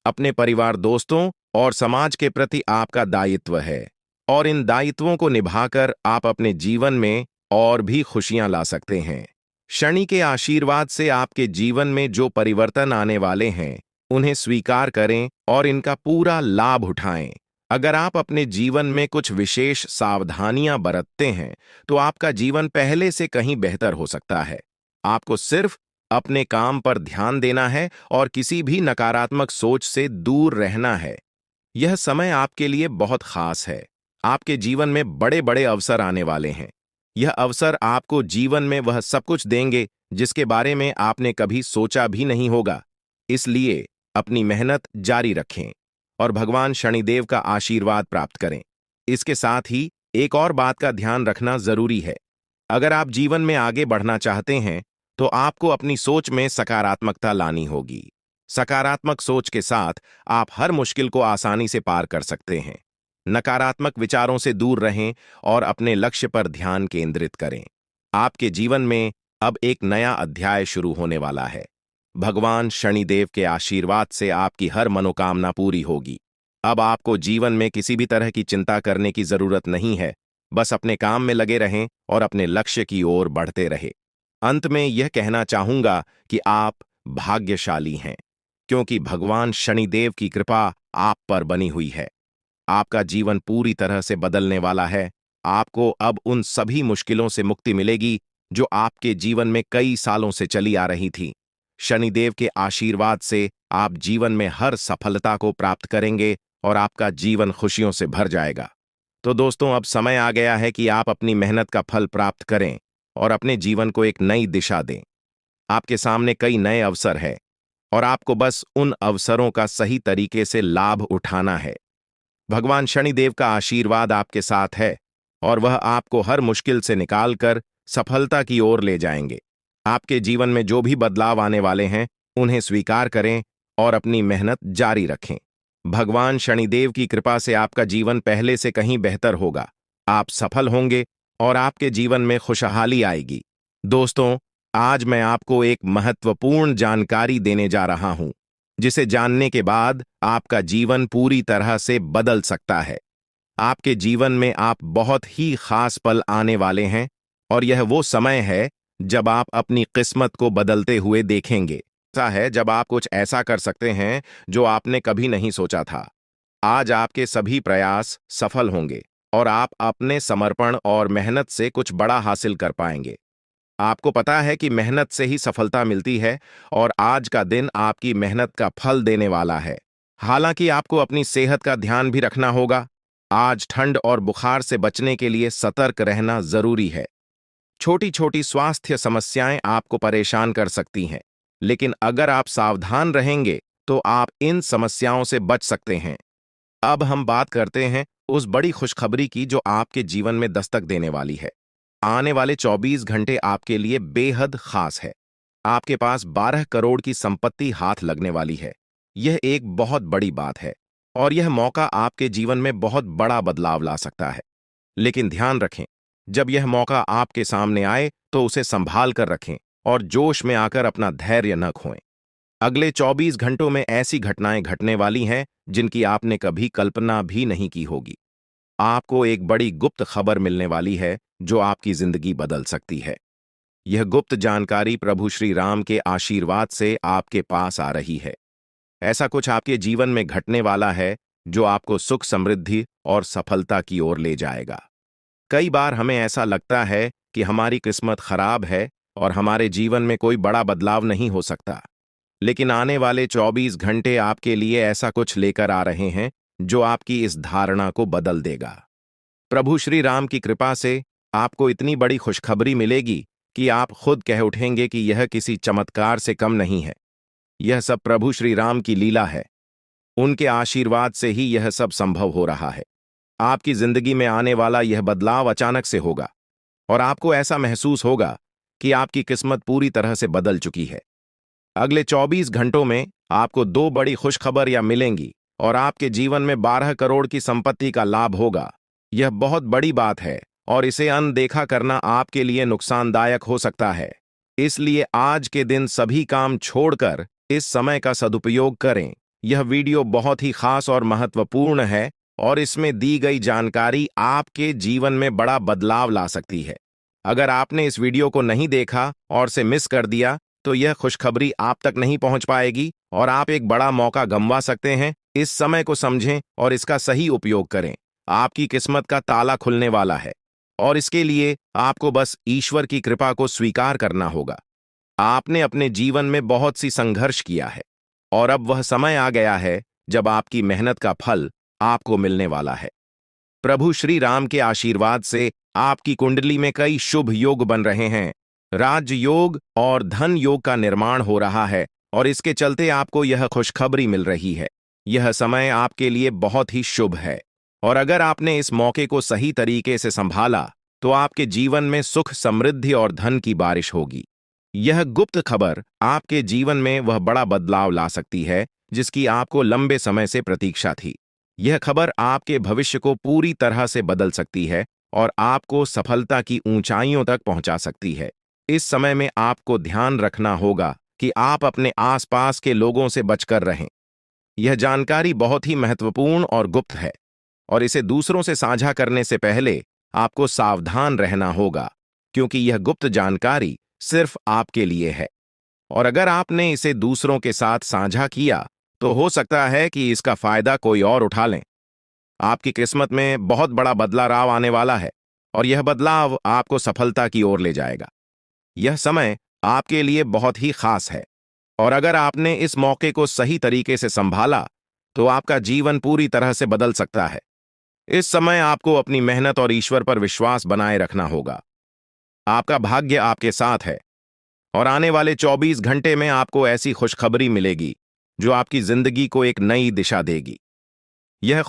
अपने परिवार, दोस्तों और समाज के प्रति आपका दायित्व है और इन दायित्वों को निभाकर आप अपने जीवन में और भी खुशियां ला सकते हैं। शनि के आशीर्वाद से आपके जीवन में जो परिवर्तन आने वाले हैं, उन्हें स्वीकार करें और इनका पूरा लाभ उठाएं। अगर आप अपने जीवन में कुछ विशेष सावधानियां बरतते हैं, तो आपका जीवन पहले से कहीं बेहतर हो सकता है। आपको सिर्फ अपने काम पर ध्यान देना है और किसी भी नकारात्मक सोच से दूर रहना है। यह समय आपके लिए बहुत खास है। आपके जीवन में बड़े बड़े अवसर आने वाले हैं। यह अवसर आपको जीवन में वह सब कुछ देंगे जिसके बारे में आपने कभी सोचा भी नहीं होगा। इसलिए अपनी मेहनत जारी रखें और भगवान शनिदेव का आशीर्वाद प्राप्त करें। इसके साथ ही एक और बात का ध्यान रखना जरूरी है। अगर आप जीवन में आगे बढ़ना चाहते हैं, तो आपको अपनी सोच में सकारात्मकता लानी होगी। सकारात्मक सोच के साथ आप हर मुश्किल को आसानी से पार कर सकते हैं। नकारात्मक विचारों से दूर रहें और अपने लक्ष्य पर ध्यान केंद्रित करें। आपके जीवन में अब एक नया अध्याय शुरू होने वाला है। भगवान शनिदेव के आशीर्वाद से आपकी हर मनोकामना पूरी होगी। अब आपको जीवन में किसी भी तरह की चिंता करने की जरूरत नहीं है। बस अपने काम में लगे रहें और अपने लक्ष्य की ओर बढ़ते रहें। अंत में यह कहना चाहूंगा कि आप भाग्यशाली हैं, क्योंकि भगवान शनिदेव की कृपा आप पर बनी हुई है। आपका जीवन पूरी तरह से बदलने वाला है। आपको अब उन सभी मुश्किलों से मुक्ति मिलेगी जो आपके जीवन में कई सालों से चली आ रही थी। शनिदेव के आशीर्वाद से आप जीवन में हर सफलता को प्राप्त करेंगे और आपका जीवन खुशियों से भर जाएगा। तो दोस्तों, अब समय आ गया है कि आप अपनी मेहनत का फल प्राप्त करें और अपने जीवन को एक नई दिशा दें। आपके सामने कई नए अवसर हैं और आपको बस उन अवसरों का सही तरीके से लाभ उठाना है। भगवान शनिदेव का आशीर्वाद आपके साथ है और वह आपको हर मुश्किल से निकालकर सफलता की ओर ले जाएंगे। आपके जीवन में जो भी बदलाव आने वाले हैं, उन्हें स्वीकार करें और अपनी मेहनत जारी रखें। भगवान शनिदेव की कृपा से आपका जीवन पहले से कहीं बेहतर होगा। आप सफल होंगे और आपके जीवन में खुशहाली आएगी। दोस्तों, आज मैं आपको एक महत्वपूर्ण जानकारी देने जा रहा हूं, जिसे जानने के बाद आपका जीवन पूरी तरह से बदल सकता है। आपके जीवन में आप बहुत ही खास पल आने वाले हैं और यह वो समय है जब आप अपनी किस्मत को बदलते हुए देखेंगे। ऐसा है जब आप कुछ ऐसा कर सकते हैं जो आपने कभी नहीं सोचा था। आज आपके सभी प्रयास सफल होंगे और आप अपने समर्पण और मेहनत से कुछ बड़ा हासिल कर पाएंगे। आपको पता है कि मेहनत से ही सफलता मिलती है और आज का दिन आपकी मेहनत का फल देने वाला है। हालांकि आपको अपनी सेहत का ध्यान भी रखना होगा। आज ठंड और बुखार से बचने के लिए सतर्क रहना जरूरी है। छोटी छोटी स्वास्थ्य समस्याएं आपको परेशान कर सकती हैं, लेकिन अगर आप सावधान रहेंगे तो आप इन समस्याओं से बच सकते हैं। अब हम बात करते हैं उस बड़ी खुशखबरी की जो आपके जीवन में दस्तक देने वाली है। आने वाले 24 घंटे आपके लिए बेहद खास है। आपके पास 12 करोड़ की संपत्ति हाथ लगने वाली है। यह एक बहुत बड़ी बात है और यह मौका आपके जीवन में बहुत बड़ा बदलाव ला सकता है। लेकिन ध्यान रखें, जब यह मौका आपके सामने आए तो उसे संभाल कर रखें और जोश में आकर अपना धैर्य न खोएं। अगले 24 घंटों में ऐसी घटनाएं घटने वाली हैं जिनकी आपने कभी कल्पना भी नहीं की होगी। आपको एक बड़ी गुप्त खबर मिलने वाली है जो आपकी जिंदगी बदल सकती है। यह गुप्त जानकारी प्रभु श्री राम के आशीर्वाद से आपके पास आ रही है। ऐसा कुछ आपके जीवन में घटने वाला है जो आपको सुख, समृद्धि और सफलता की ओर ले जाएगा। कई बार हमें ऐसा लगता है कि हमारी किस्मत खराब है और हमारे जीवन में कोई बड़ा बदलाव नहीं हो सकता। लेकिन आने वाले 24 घंटे आपके लिए ऐसा कुछ लेकर आ रहे हैं जो आपकी इस धारणा को बदल देगा। प्रभु श्री राम की कृपा से आपको इतनी बड़ी खुशखबरी मिलेगी कि आप खुद कह उठेंगे कि यह किसी चमत्कार से कम नहीं है। यह सब प्रभु श्री राम की लीला है। उनके आशीर्वाद से ही यह सब संभव हो रहा है। आपकी जिंदगी में आने वाला यह बदलाव अचानक से होगा और आपको ऐसा महसूस होगा कि आपकी किस्मत पूरी तरह से बदल चुकी है। अगले 24 घंटों में आपको 2 बड़ी खुशखबरियां मिलेंगी और आपके जीवन में 12 करोड़ की संपत्ति का लाभ होगा। यह बहुत बड़ी बात है और इसे अनदेखा करना आपके लिए नुकसानदायक हो सकता है। इसलिए आज के दिन सभी काम छोड़कर इस समय का सदुपयोग करें। यह वीडियो बहुत ही खास और महत्वपूर्ण है और इसमें दी गई जानकारी आपके जीवन में बड़ा बदलाव ला सकती है। अगर आपने इस वीडियो को नहीं देखा और से मिस कर दिया तो यह खुशखबरी आप तक नहीं पहुंच पाएगी और आप एक बड़ा मौका गंवा सकते हैं। इस समय को समझें और इसका सही उपयोग करें। आपकी किस्मत का ताला खुलने वाला है और इसके लिए आपको बस ईश्वर की कृपा को स्वीकार करना होगा। आपने अपने जीवन में बहुत सी संघर्ष किया है और अब वह समय आ गया है जब आपकी मेहनत का फल आपको मिलने वाला है। प्रभु श्री राम के आशीर्वाद से आपकी कुंडली में कई शुभ योग बन रहे हैं। राज योग और धन योग का निर्माण हो रहा है और इसके चलते आपको यह खुशखबरी मिल रही है। यह समय आपके लिए बहुत ही शुभ है और अगर आपने इस मौके को सही तरीके से संभाला तो आपके जीवन में सुख, समृद्धि और धन की बारिश होगी। यह गुप्त खबर आपके जीवन में वह बड़ा बदलाव ला सकती है जिसकी आपको लंबे समय से प्रतीक्षा थी। यह खबर आपके भविष्य को पूरी तरह से बदल सकती है और आपको सफलता की ऊंचाइयों तक पहुंचा सकती है। इस समय में आपको ध्यान रखना होगा कि आप अपने आसपास के लोगों से बचकर रहें। यह जानकारी बहुत ही महत्वपूर्ण और गुप्त है और इसे दूसरों से साझा करने से पहले आपको सावधान रहना होगा, क्योंकि यह गुप्त जानकारी सिर्फ आपके लिए है और अगर आपने इसे दूसरों के साथ साझा किया तो हो सकता है कि इसका फायदा कोई और उठा लें। आपकी किस्मत में बहुत बड़ा बदलाव आने वाला है और यह बदलाव आपको सफलता की ओर ले जाएगा। यह समय आपके लिए बहुत ही खास है और अगर आपने इस मौके को सही तरीके से संभाला तो आपका जीवन पूरी तरह से बदल सकता है। इस समय आपको अपनी मेहनत और ईश्वर पर विश्वास बनाए रखना होगा। आपका भाग्य आपके साथ है और आने वाले 24 घंटे में आपको ऐसी खुशखबरी मिलेगी जो आपकी जिंदगी को एक नई दिशा देगी। यह